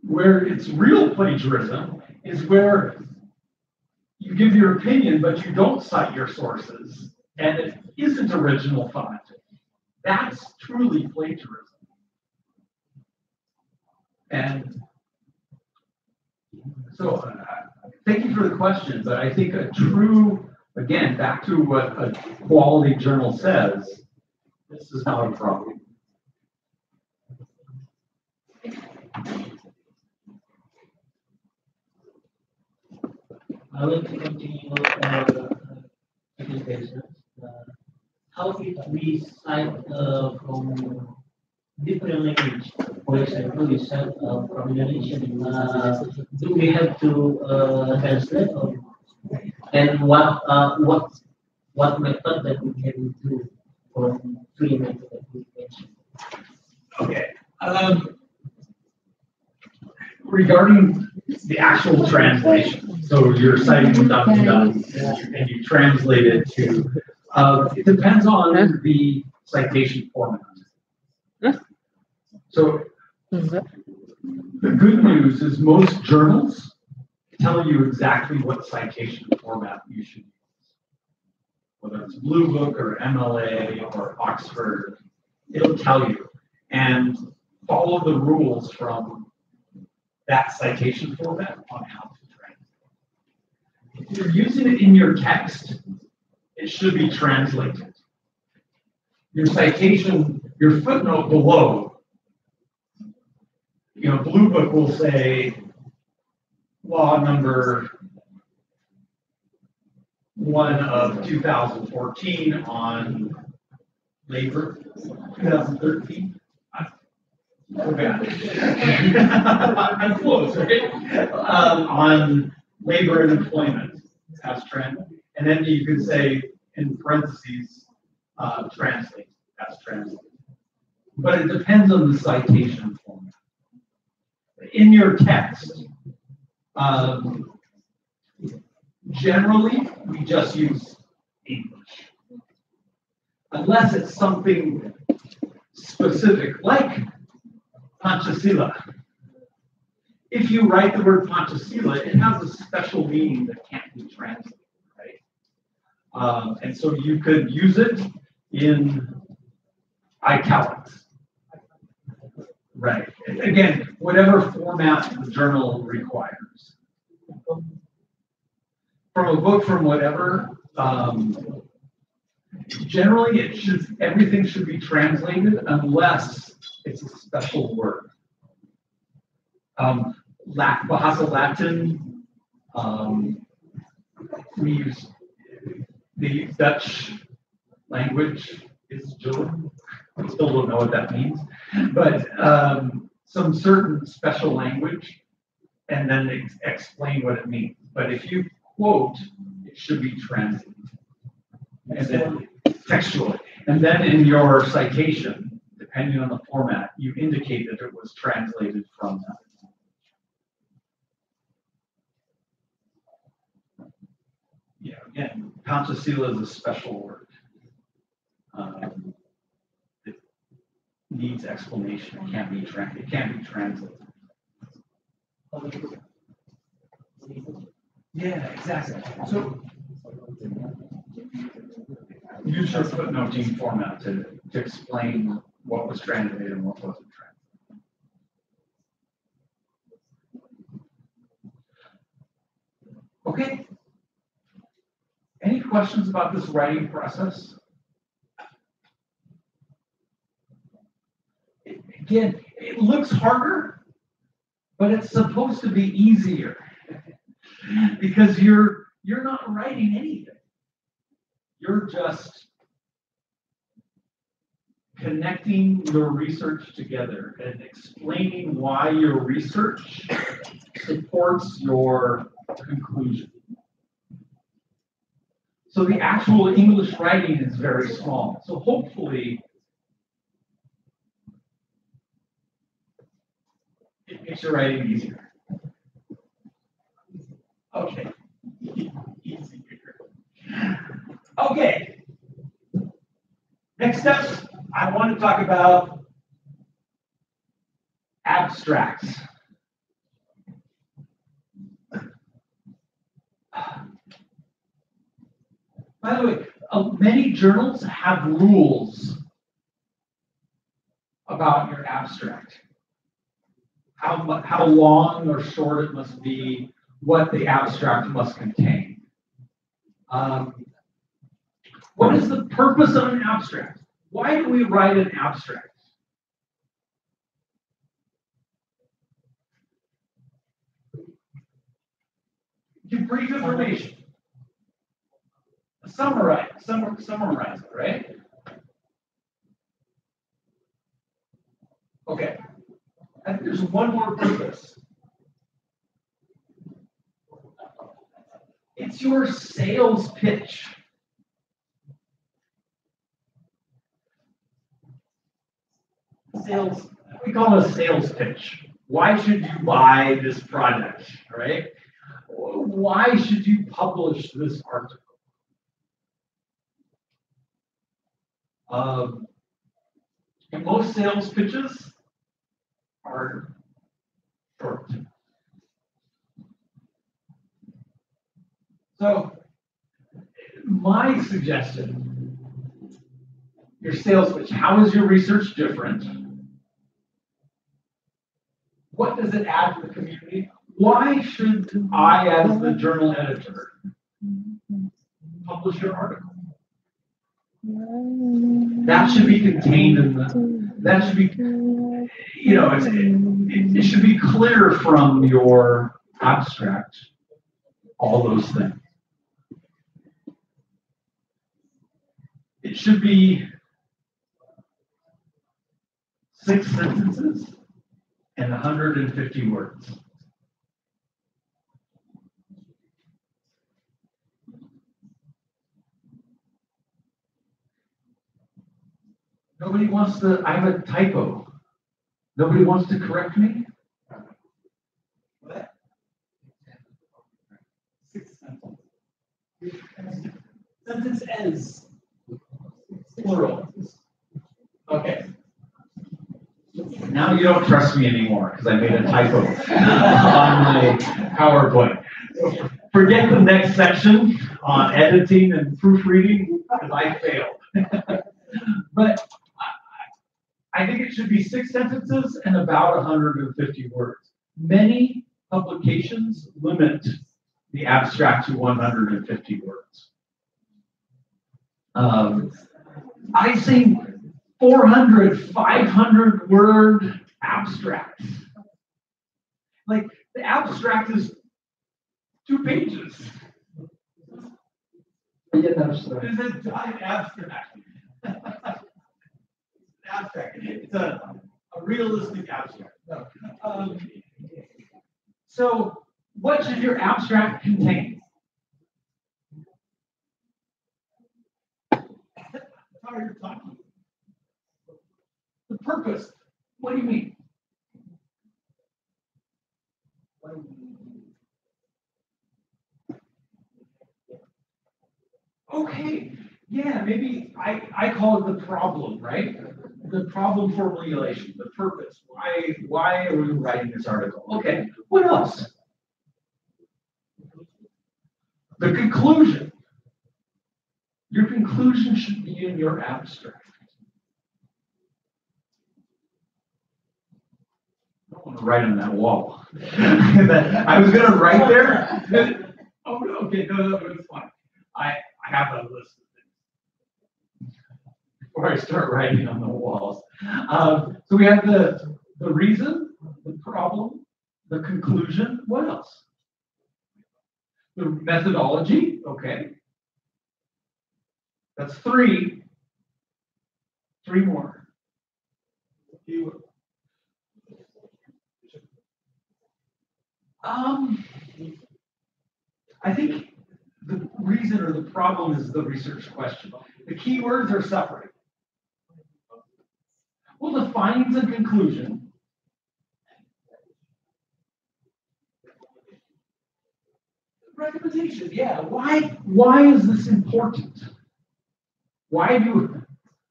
Where it's real plagiarism is where you give your opinion, but you don't cite your sources, and it isn't original thought. That's truly plagiarism. And so, thank you for the question, but I think a true, again, back to what a quality journal says, this is not a problem. I will continue presentation. How if we cite from different language? For example, we cite from Indonesian. Do we have to translate, and what method that we can do for free method that we mentioned? Regarding the actual translation, so you're citing Dafam and you translate it to, it depends on the citation format. So the good news is most journals tell you exactly what citation format you should use. Whether it's Blue Book or MLA or Oxford, it'll tell you. And follow the rules from that citation format on how to translate. If you're using it in your text, it should be translated. Your citation, your footnote below, Blue Book will say law number 1 of 2014 on labor, 2013. Okay. I'm close, right? On labor and employment as trend. And then you can say in parentheses, translate as translate. But it depends on the citation format. In your text, generally, we just use English. Unless it's something specific, like Panchasila. If you write the word Panchasila, it has a special meaning that can't be translated, right? And so you could use it in italics. Right. Again, whatever format the journal requires. From a book, from whatever, generally everything should be translated unless it's a special word. Bahasa Latin, we use the Dutch language is German. I still don't know what that means, but some certain special language, and then explain what it means. But if you quote, it should be translated, and then textually, and then in your citation, depending on the format, you indicate that it was translated from that. Yeah, again, Panchasila is a special word. It needs explanation. It can't be translated. Yeah, exactly. So use your footnoting format to explain what was translated and what wasn't translated. Okay. Any questions about this writing process? Again, it looks harder, but it's supposed to be easier because you're not writing anything. You're just connecting your research together and explaining why your research supports your conclusion. So the actual English writing is very small. So hopefully it makes your writing easier. Okay. Easier. Okay. Next steps, I want to talk about abstracts. By the way, many journals have rules about your abstract. How long or short it must be, what the abstract must contain. What is the purpose of an abstract? Why do we write an abstract? Give brief information. Summarize it, right? Okay. I think there's one more purpose. It's your sales pitch. Sales we call a sales pitch. Why should you buy this product, right? Why should you publish this article? And most sales pitches are short. So my suggestion, your sales pitch, how is your research different? What does it add to the community? Why should I, as the journal editor, publish your article? That should be contained in that should be, it should be clear from your abstract, all those things. It should be 6 sentences and 150 words. Nobody wants to, I have a typo. Nobody wants to correct me? What? 6 sentences. Sentence ends. Plural. Okay. Now you don't trust me anymore because I made a typo on my PowerPoint. Forget the next section on editing and proofreading because I failed. But I think it should be 6 sentences and about 150 words. Many publications limit the abstract to 150 words. I've seen 400, 500 word abstracts. Like the abstract is 2 pages. It's a giant abstract. Abstract. It's a realistic abstract. No. So, what should your abstract contain? How are you talking? The purpose. What do you mean? Okay. Yeah, maybe I call it the problem, right? The problem formulation, the purpose. Why are we writing this article? Okay, what else? The conclusion. Your conclusion should be in your abstract. I don't want to write on that wall. I was going to write there. Oh, okay, no, it's fine. I have a list of things before I start writing on the walls. So we have the reason, the problem, the conclusion. What else? The methodology. Okay. That's 3. 3 more. I think the reason or the problem is the research question. The keywords are separate. Well, the findings and conclusion. Recommendation, yeah. Why is this important?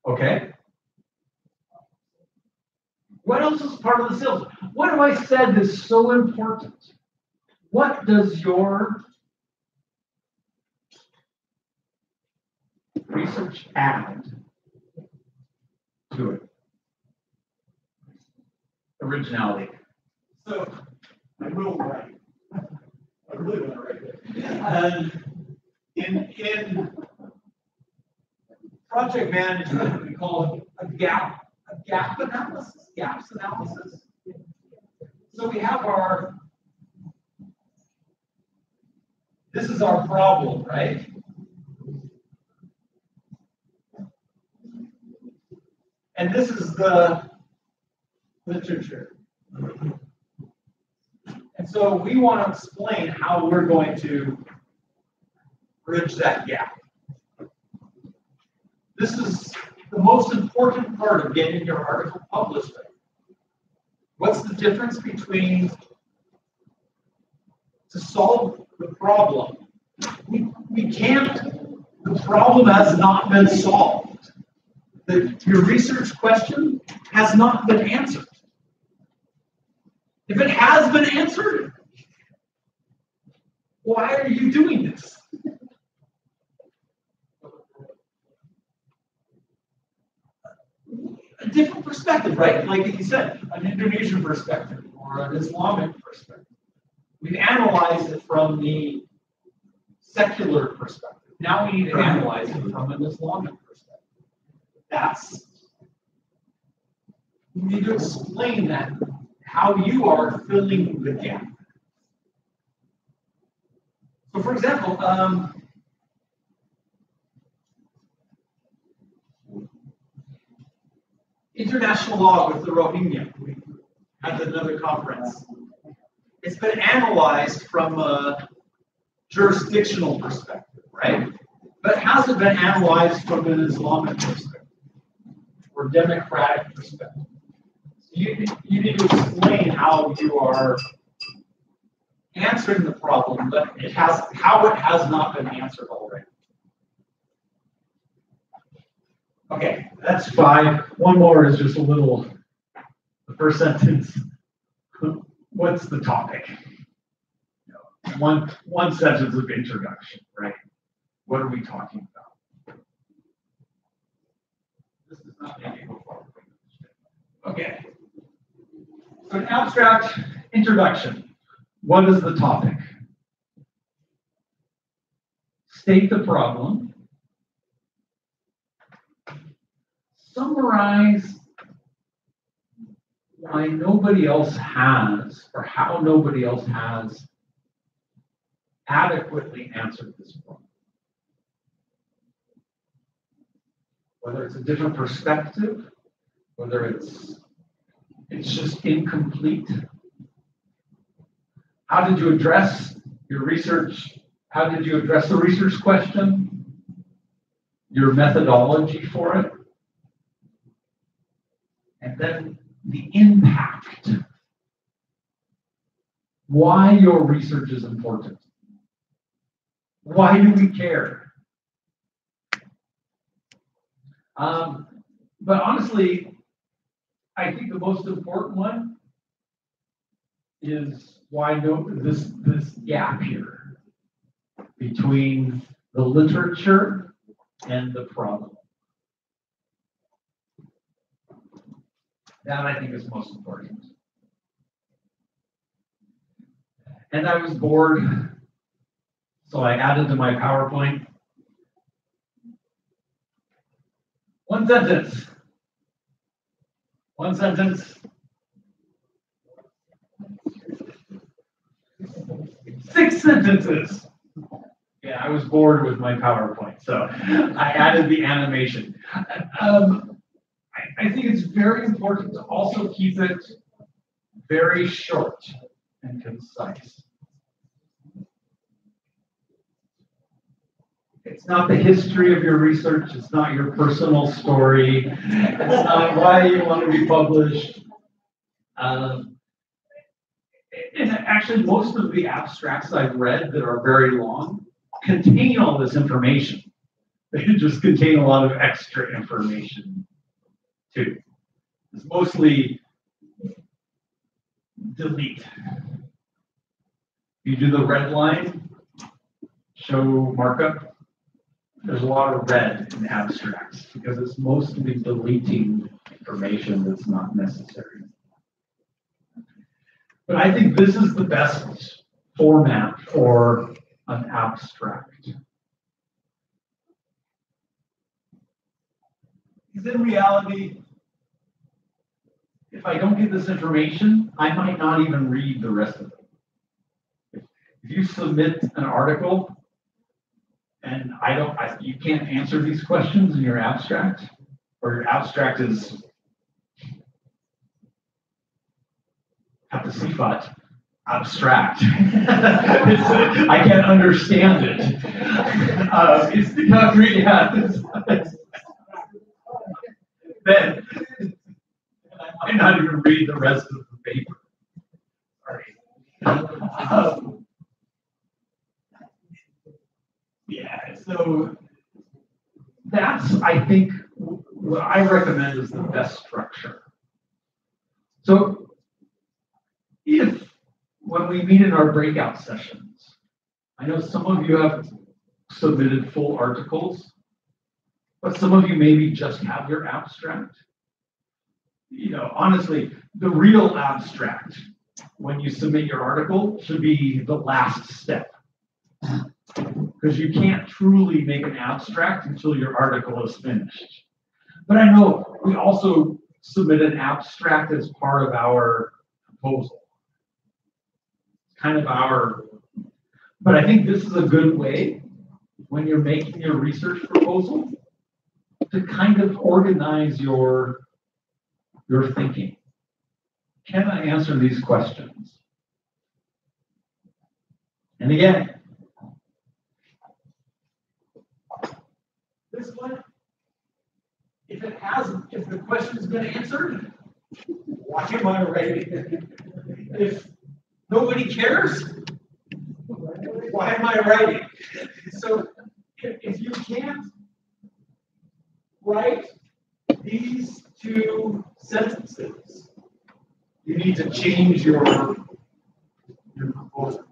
Okay. What else is part of the sales? What have I said is so important? What does your research add to it? Originality. So I will write. I really want to write it. In project management, we call it a gap analysis, gaps analysis. So we have this is our problem, right? And this is the literature. And so we want to explain how we're going to bridge that gap. This is the most important part of getting your article published. What's the difference between to solve the problem? We can't, the problem has not been solved. Your research question has not been answered. If it has been answered, why are you doing this? A different perspective, right? Like you said, an Indonesian perspective or an Islamic perspective. We've analyzed it from the secular perspective. Now we need to analyze it from an Islamic perspective. You need to explain that, how you are filling the gap. So for example, international law with the Rohingya. We had another conference. It's been analyzed from a jurisdictional perspective, right? But has it been analyzed from an Islamic perspective or democratic perspective? So you need to explain how you are answering the problem, but how it has not been answered already. Okay, That's 5. One more is just a little, the first sentence. What's the topic? One sentence of introduction, right? What are we talking about? this is not maybe before. Okay. So an abstract introduction. What is the topic? State the problem. Summarize why nobody else has, or how nobody else has adequately answered this problem. Whether it's a different perspective, whether it's just incomplete. How did you address your research? How did you address the research question? Your methodology for it? And then the impact. Why your research is important. Why do we care? But honestly, I think the most important one is why this gap here between the literature and the problem. That I think is most important. And I was bored, so I added to my PowerPoint one sentence. One sentence. 6 sentences. Yeah, I was bored with my PowerPoint, so I added the animation. I think it's very important to also keep it very short and concise. It's not the history of your research. It's not your personal story. It's not why you want to be published. And actually, most of the abstracts I've read that are very long contain all this information. They just contain a lot of extra information, too. It's mostly delete. You do the red line, show markup. There's a lot of red in abstracts because it's mostly deleting information that's not necessary. But I think this is the best format for an abstract. Because in reality, if I don't get this information, I might not even read the rest of it. If you submit an article and you can't answer these questions in your abstract, or your abstract is at the sifat abstract. I can't understand it. It's not really then I might not even read the rest of the paper. Yeah, so that's, I think, what I recommend is the best structure. So if, when we meet in our breakout sessions, I know some of you have submitted full articles, but some of you maybe just have your abstract. You know, honestly, the real abstract, when you submit your article, should be the last step. Because you can't truly make an abstract until your article is finished. But I know we also submit an abstract as part of our proposal. Kind of our, but I think this is a good way when you're making your research proposal to kind of organize your thinking. Can I answer these questions? And again, this one, if the question's been answered, why am I writing it? If nobody cares, why am I writing? So if you can't write these two sentences, you need to change your proposal.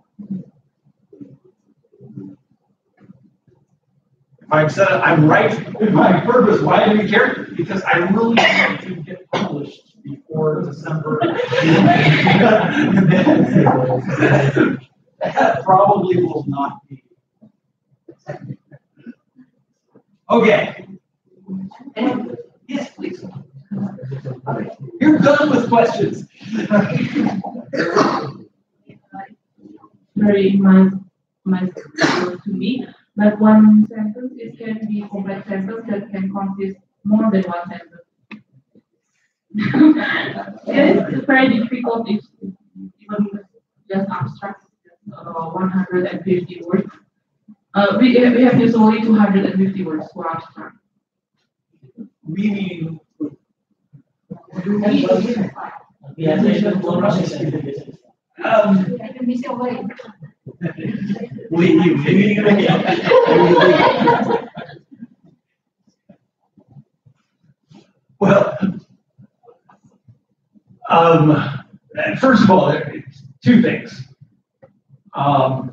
If I've said I'm right in my purpose, why do we care? Because I really want to get published before December. That probably will not be. Okay. And yes, please. You're done with questions. Very nice to me. But one sentence, it can be complex sentence that can consist more than one sentence. It's very difficult if even just abstract, 150 words. We have usually 250 words for abstract. Meaning, well, first of all, two things.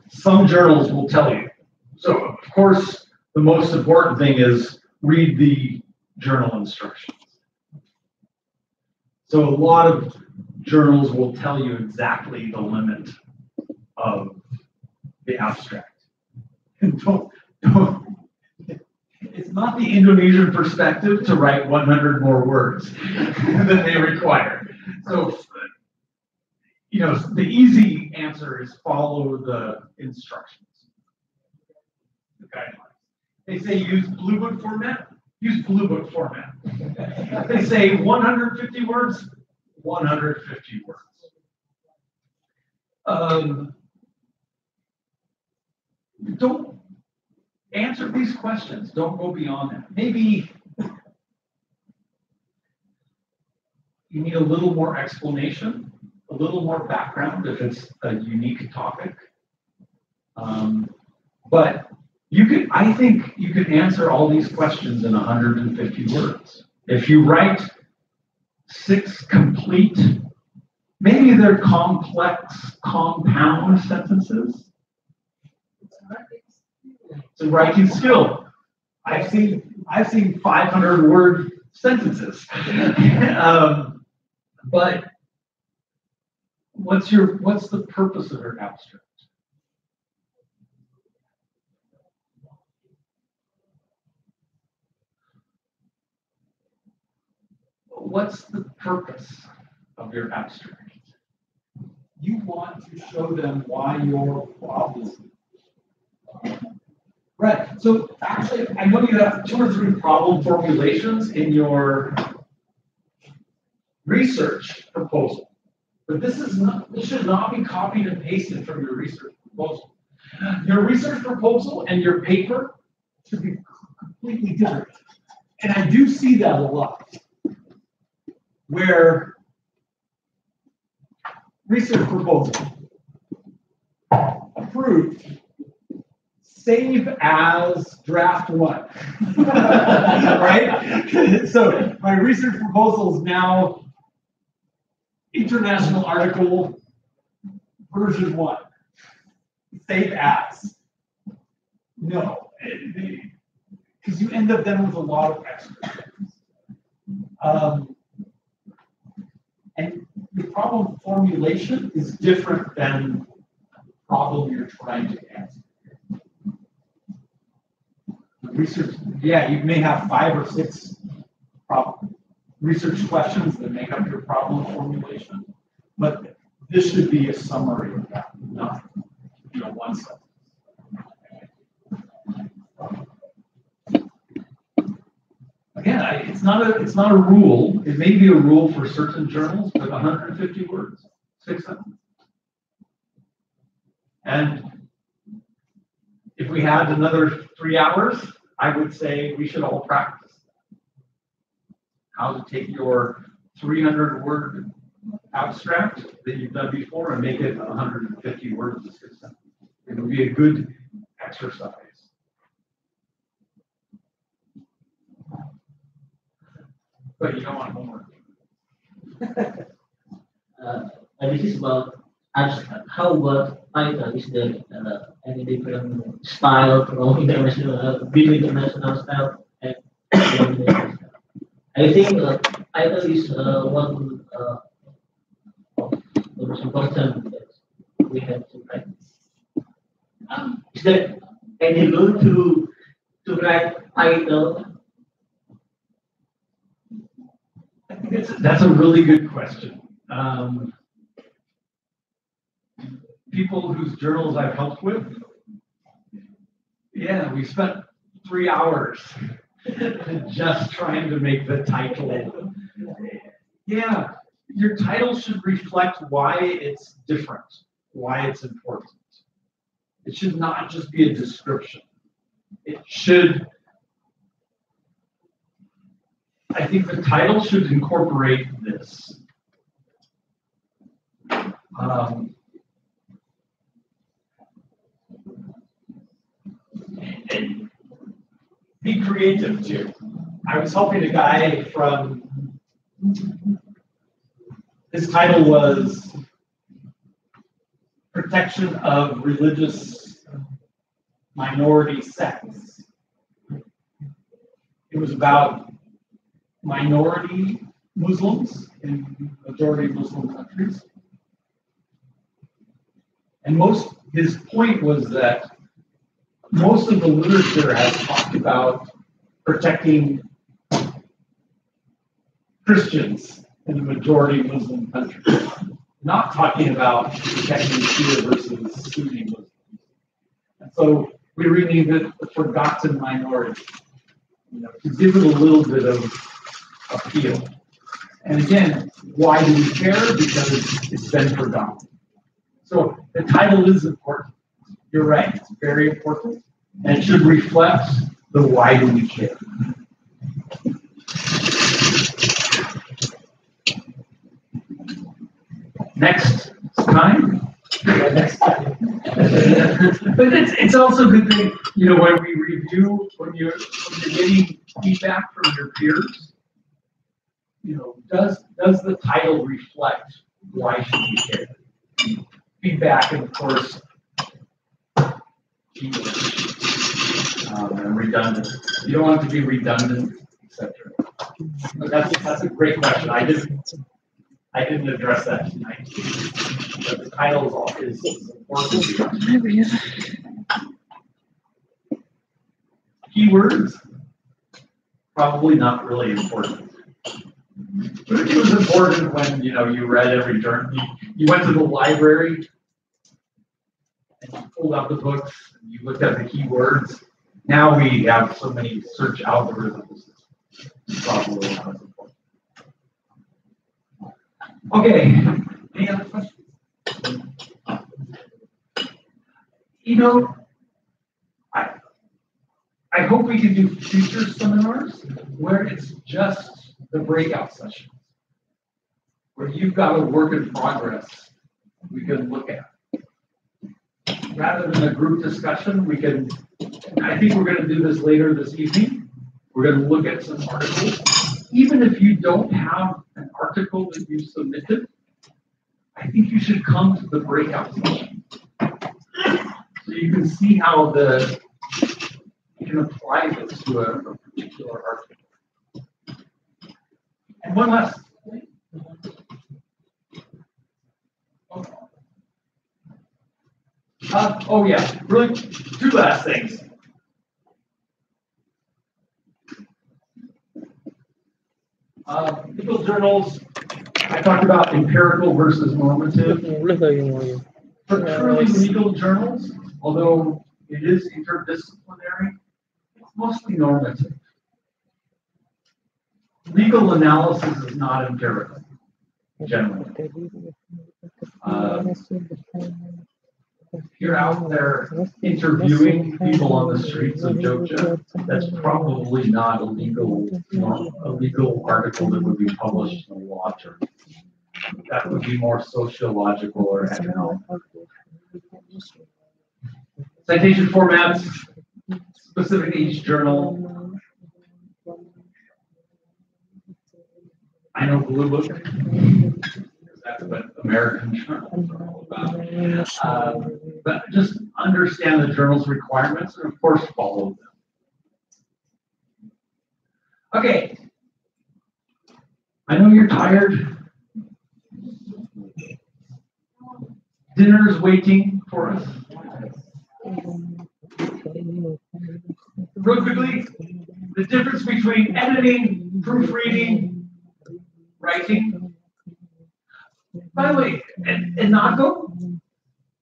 Some journals will tell you. So, of course, the most important thing is read the journal instructions. So a lot of journals will tell you exactly the limit of the abstract. And don't, it's not the Indonesian perspective to write 100 more words than they require. So, you know, the easy answer is follow the instructions, the guidelines. They say use Blue Book format, use Blue Book format. They say 150 words, 150 words. Don't answer these questions. Don't go beyond that. Maybe you need a little more explanation, a little more background if it's a unique topic. But you could, I think you could answer all these questions in 150 words. If you write 6 complete, maybe they're complex, compound sentences. It's a writing skill. I've seen 500-word sentences. But what's the purpose of your abstract? What's the purpose of your abstract? You want to show them why your problem. Right. So actually, I know you have 2 or 3 problem formulations in your research proposal, but this should not be copied and pasted from your research proposal. Your research proposal and your paper should be completely different. And I do see that a lot, where research proposal, approved, save as draft one. Right? So my research proposal is now international article version 1. Save as. No, because you end up then with a lot of extra things. And the problem formulation is different than the problem you're trying to answer. Research, yeah, you may have 5 or 6 research questions that make up your problem formulation, but this should be a summary of that, not one sentence. Again, it's not a rule. It may be a rule for certain journals, but 150 words, 6 sentences. And if we had another 3 hours, I would say we should all practice how to take your 300-word abstract that you've done before and make it 150 words to 6 sentences. It would be a good exercise. But you don't want homework. This is about how about title? Is there any different style from international, between international style and international style? I think title is one of the most important that we have to practice. Is there any rule to write title? I think that's a really good question. People whose journals I've helped with, yeah, we spent 3 hours just trying to make the title. Yeah, your title should reflect why it's different, why it's important. It should not just be a description. It should, I think the title should incorporate this. And be creative too. I was helping a guy from, his title was Protection of Religious Minority Sects. It was about minority Muslims in majority Muslim countries. And his point was that most of the literature has talked about protecting Christians in the majority Muslim countries, not talking about protecting Shia versus Sunni Muslims. And so we renamed it the Forgotten Minority, to give it a little bit of appeal. And again, why do we care? Because it's been forgotten. So the title is important. You're right, it's very important. And it should reflect the why do we care. Next time. Yeah, next time. But it's also a good thing, when we review, when you're getting feedback from your peers, does the title reflect why should we care? Feedback, and of course, and redundant. You don't want it to be redundant, etc. But that's a great question. I didn't address that tonight. But the title is important. Keywords, probably not really important. It was important when you read every journal. You went to the library and you pulled out the books and you looked at the keywords. Now we have so many search algorithms. It's probably not as important. Okay. Any other questions? I hope we can do future seminars where it's just the breakout sessions, where you've got a work in progress we can look at. rather than a group discussion, I think we're going to do this later this evening. We're going to look at some articles. Even if you don't have an article that you submitted, I think you should come to the breakout session. So you can see how you can apply this to a particular article. And one last thing. Oh yeah, really, two last things. Legal journals, I talked about empirical versus normative. For truly legal journals, although it is interdisciplinary, it's mostly normative. Legal analysis is not empirical, generally. If you're out there interviewing people on the streets of Georgia, that's probably not a legal article that would be published in a law journal. That would be more sociological or economic. Citation formats specific to each journal. I know Blue Book. That's what American journals are all about. But just understand the journal's requirements and, of course, follow them. Okay. I know you're tired. Dinner's waiting for us. Real quickly, the difference between editing, proofreading, writing. By the way, Inago,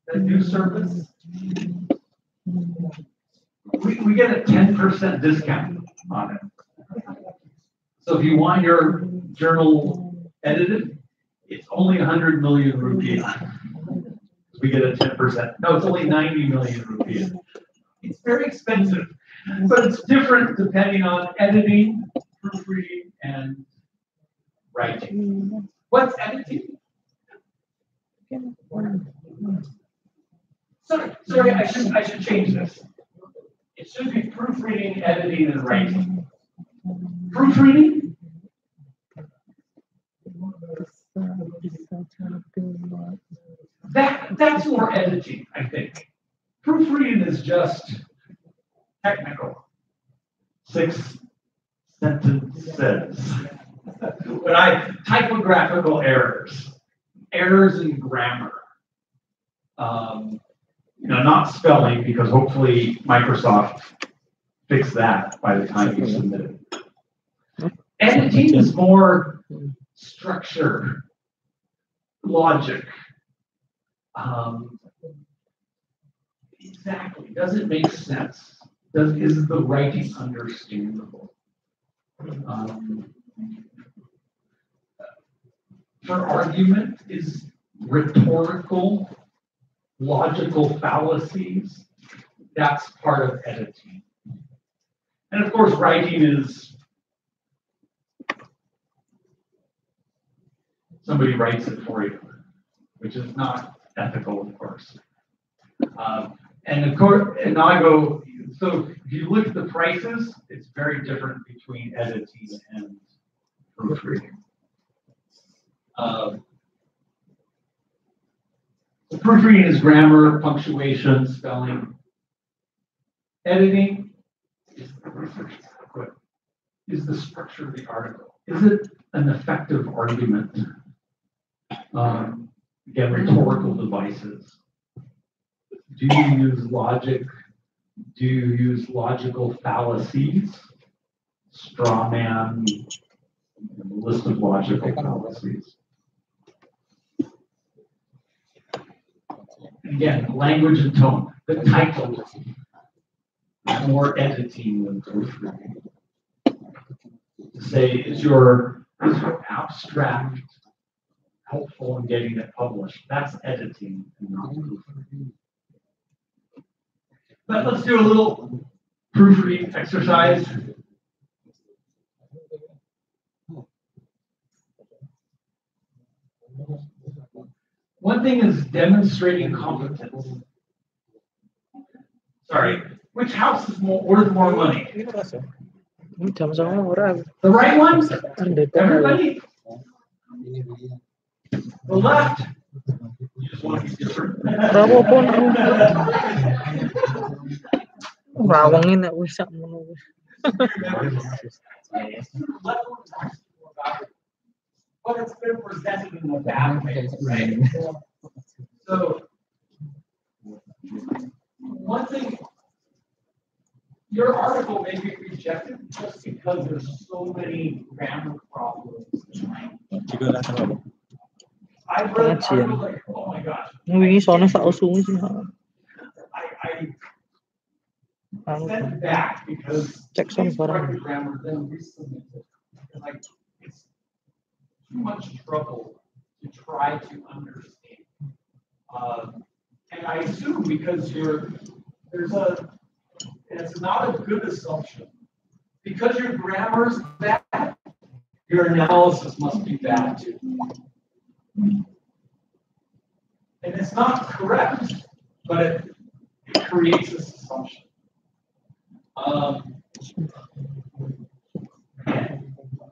that new service, we get a 10% discount on it. So if you want your journal edited, it's only 100 million rupees. We get a 10%. No, it's only 90 million rupees. It's very expensive, but it's different depending on editing, proofreading, and writing. What's editing? Sorry, I should change this. It should be proofreading, editing, and writing. Proofreading? That's more editing, I think. Proofreading is just technical. 6 sentences. Typographical errors in grammar. Not spelling, because hopefully Microsoft fixed that by the time you submit it. Editing is more structure, logic. Exactly. Does it make sense? Is the writing understandable? For argument, is rhetorical, logical fallacies, that's part of editing. And of course, writing is somebody writes it for you, which is not ethical, of course. And of course, Inago, so if you look at the prices, it's very different between editing and proofreading. So proofreading is grammar, punctuation, spelling. Editing is the research output, is the structure of the article. Is it an effective argument? Again, rhetorical devices. Do you use logic? Do you use logical fallacies? Straw man, list of logical fallacies. Again, language and tone. The title is more editing than proofreading. To say, is your abstract helpful in getting it published? That's editing and not proofreading. But let's do a little proofreading exercise. One thing is demonstrating competence. Sorry, which house is worth more money? Sama-sama murah. The right one? Andai Everybody? The left? You just want to be different. Berapa pun rawangin nak usap mono. But it's been presented in a bad way, right? So, one thing, your article may be rejected just because there's so many grammar problems. I've read articles like, oh my gosh. Wingi sono sak usung sih. I sent it back because Check some corrected grammar then resubmitted. Like, it's too much trouble to try to understand. And I assume because it's not a good assumption. Because your grammar's bad, your analysis must be bad too. And it's not correct, but it creates this assumption.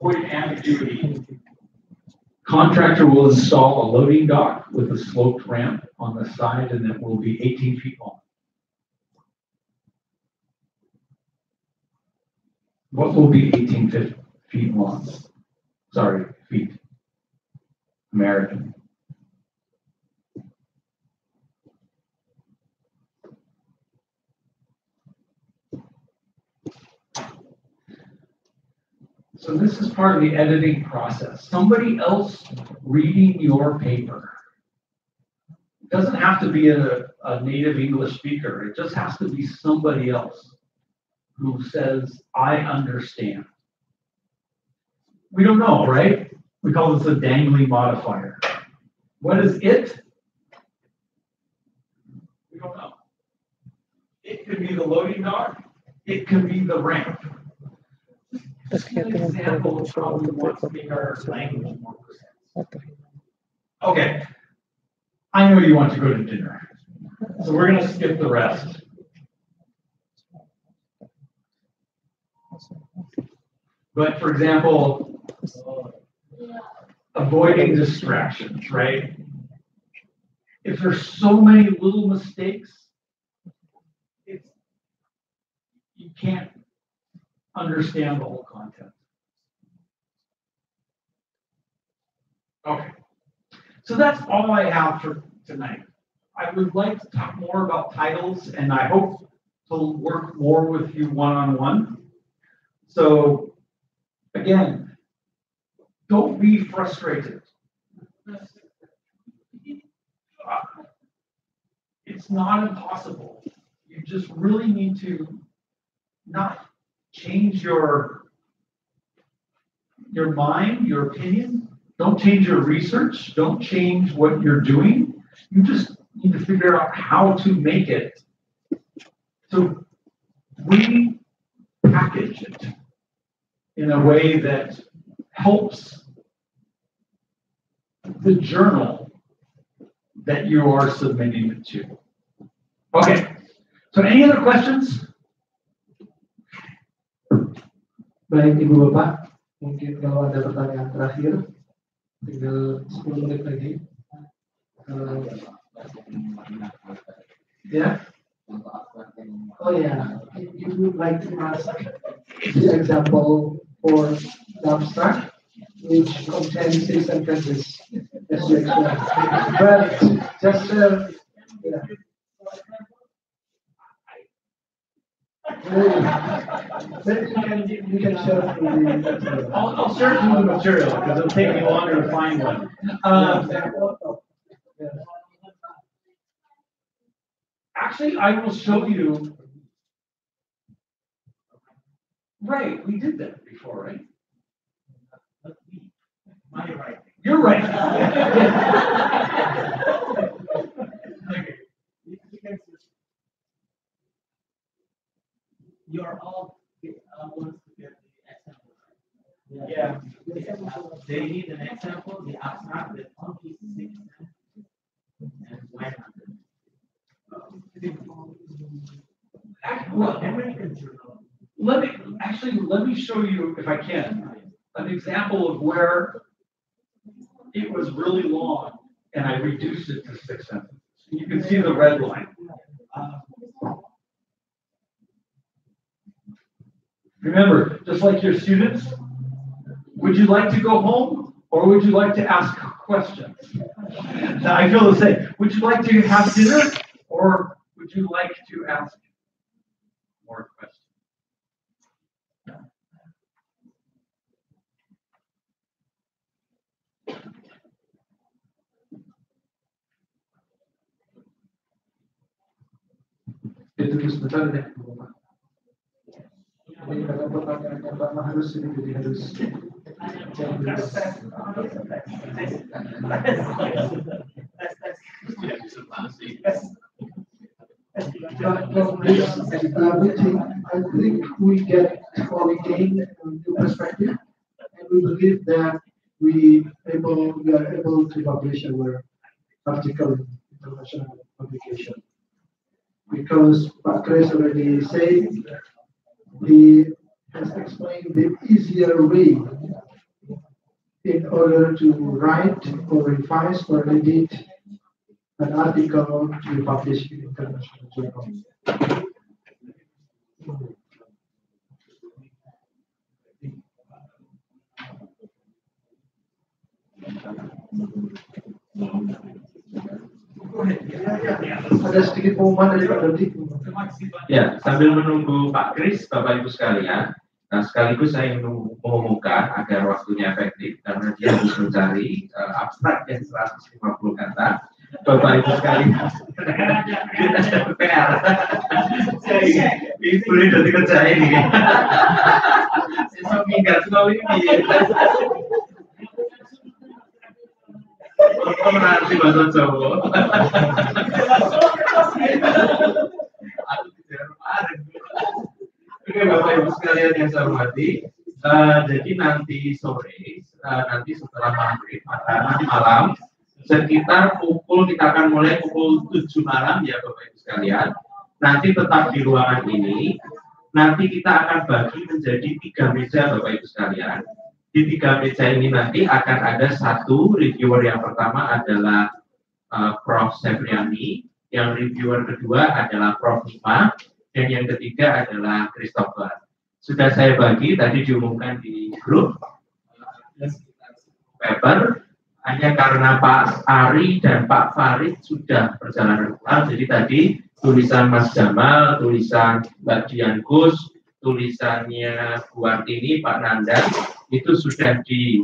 Avoid ambiguity. Contractor will install a loading dock with a sloped ramp on the side, and it will be 18 feet long. What will be 18 feet long? Sorry, feet. American. So this is part of the editing process. Somebody else reading your paper. It doesn't have to be a native English speaker. It just has to be somebody else who says, I understand. We don't know, right? We call this a dangling modifier. What is it? We don't know. It could be the loading dock. It could be the ramp. Just an example of how we want to make our language more precise. Okay. I know you want to go to dinner. So we're going to skip the rest. But for example, avoiding distractions, right? If there's so many little mistakes, you can't understand the whole content. Okay. So that's all I have for tonight. I would like to talk more about titles, and I hope to work more with you one-on-one. So again, don't be frustrated. It's not impossible. You just really need to not change your mind, your opinion. Don't change your research. Don't change what you're doing. You just need to figure out how to make it, to repackage it in a way that helps the journal that you are submitting it to. Okay, so any other questions? Baik Ibu Bapak, mungkin kalau ada pertanyaan terakhir, tinggal 10 menit lagi. Yeah. Oh yeah, you would like to ask the example for the abstract, which contains 6 sentences, as you explained. But just yeah. You can share the I'll share some of the material because it'll take me longer to find one. Actually, I will show you. Right, we did that before, right? You're right. You're right. You're all wants to get the example. Yeah. They need an example, the abstract with only 6 sentences and why not? Well, let me show you, if I can, an example of where it was really long and I reduced it to 6 sentences. You can see the red line. Remember, just like your students, would you like to go home or would you like to ask questions? Now, I feel the same. Would you like to have dinner or would you like to ask more questions? Itu sebentar deh. Ini ada pertanyaan yang pertama harus ini jadi harus. From this meeting, I think we get or we gain a new perspective, and we believe that we are able to publish our article in international publication. Because Pak Chris already said, he has explained the easier way in order to write or revise or edit an article to be published in international journal. Ada sedikit pengumuman dari Pak Dodi. Ya, sambil menunggu Pak Kris, Bapak Ibu sekalian, nah sekaligus saya mengumumkan agar waktunya efektif karena dia harus mencari abstrak yang 150 kata. Bapak Ibu sekalian, PR. Ini boleh dari kerjain ini. Saya minggat semua ini. Nanti bahasa Jawa. Oke, Bapak Ibu sekalian yang saya hormati, jadi nanti sore, nanti setelah maghrib, nanti malam, sekitar kita akan mulai pukul 7 malam ya Bapak Ibu sekalian. Nanti tetap di ruangan ini. Nanti kita akan bagi menjadi 3 meja Bapak Ibu sekalian. Di 3 meja ini nanti akan ada satu reviewer yang pertama adalah Prof. Sevriani, yang reviewer kedua adalah Prof. Nima, dan yang ketiga adalah Christopher. Sudah saya bagi, tadi diumumkan di grup paper, hanya karena Pak Ari dan Pak Farid sudah perjalanan pulang, jadi tadi tulisan Mas Jamal, tulisan Mbak Dian Gus, tulisannya Bu Artini, Pak Nandan, itu sudah di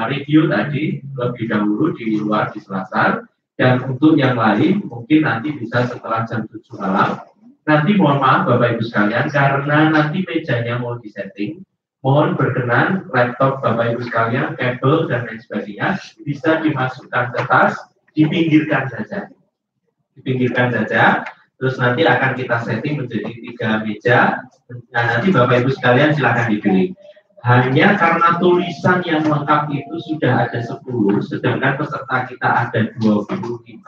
review tadi lebih dahulu di luar di Selasar, dan untuk yang lain mungkin nanti bisa setelah jam 7 malam. Nanti mohon maaf Bapak Ibu sekalian, karena nanti mejanya mau disetting, mohon berkenan laptop Bapak Ibu sekalian, kabel dan lain sebagainya bisa dimasukkan ke tas, dipinggirkan saja. Dipinggirkan saja, terus nanti akan kita setting menjadi 3 meja. Nah, nanti Bapak Ibu sekalian silakan dipilih. Hanya karena tulisan yang lengkap itu sudah ada 10, sedangkan peserta kita ada 25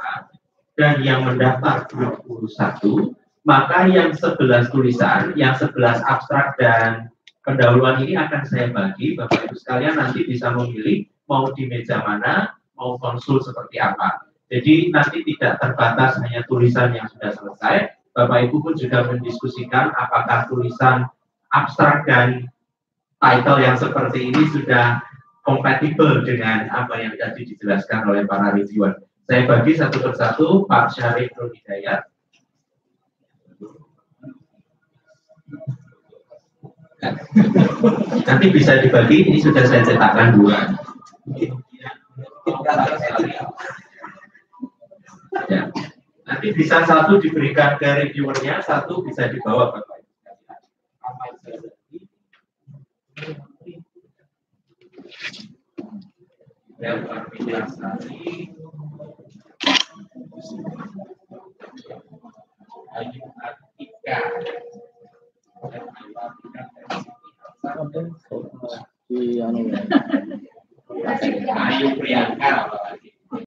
dan yang mendaftar 21, maka yang 11 tulisan, yang 11 abstrak dan pendahuluan ini akan saya bagi. Bapak Ibu sekalian nanti bisa memilih mau di meja mana, mau konsul seperti apa. Jadi nanti tidak terbatas hanya tulisan yang sudah selesai. Bapak Ibu pun juga mendiskusikan apakah tulisan abstrak dan title yang seperti ini sudah kompatibel dengan apa yang tadi dijelaskan oleh para reviewer. Saya bagi satu persatu. Pak Syarif Hidayat. Nanti bisa dibagi, ini sudah saya cetakkan 2. Ya. Nanti bisa 1 diberikan ke reviewernya, 1 bisa dibawa ke Bapak. Dan Armiasari, Ayu Atika, Ayu Priyanka.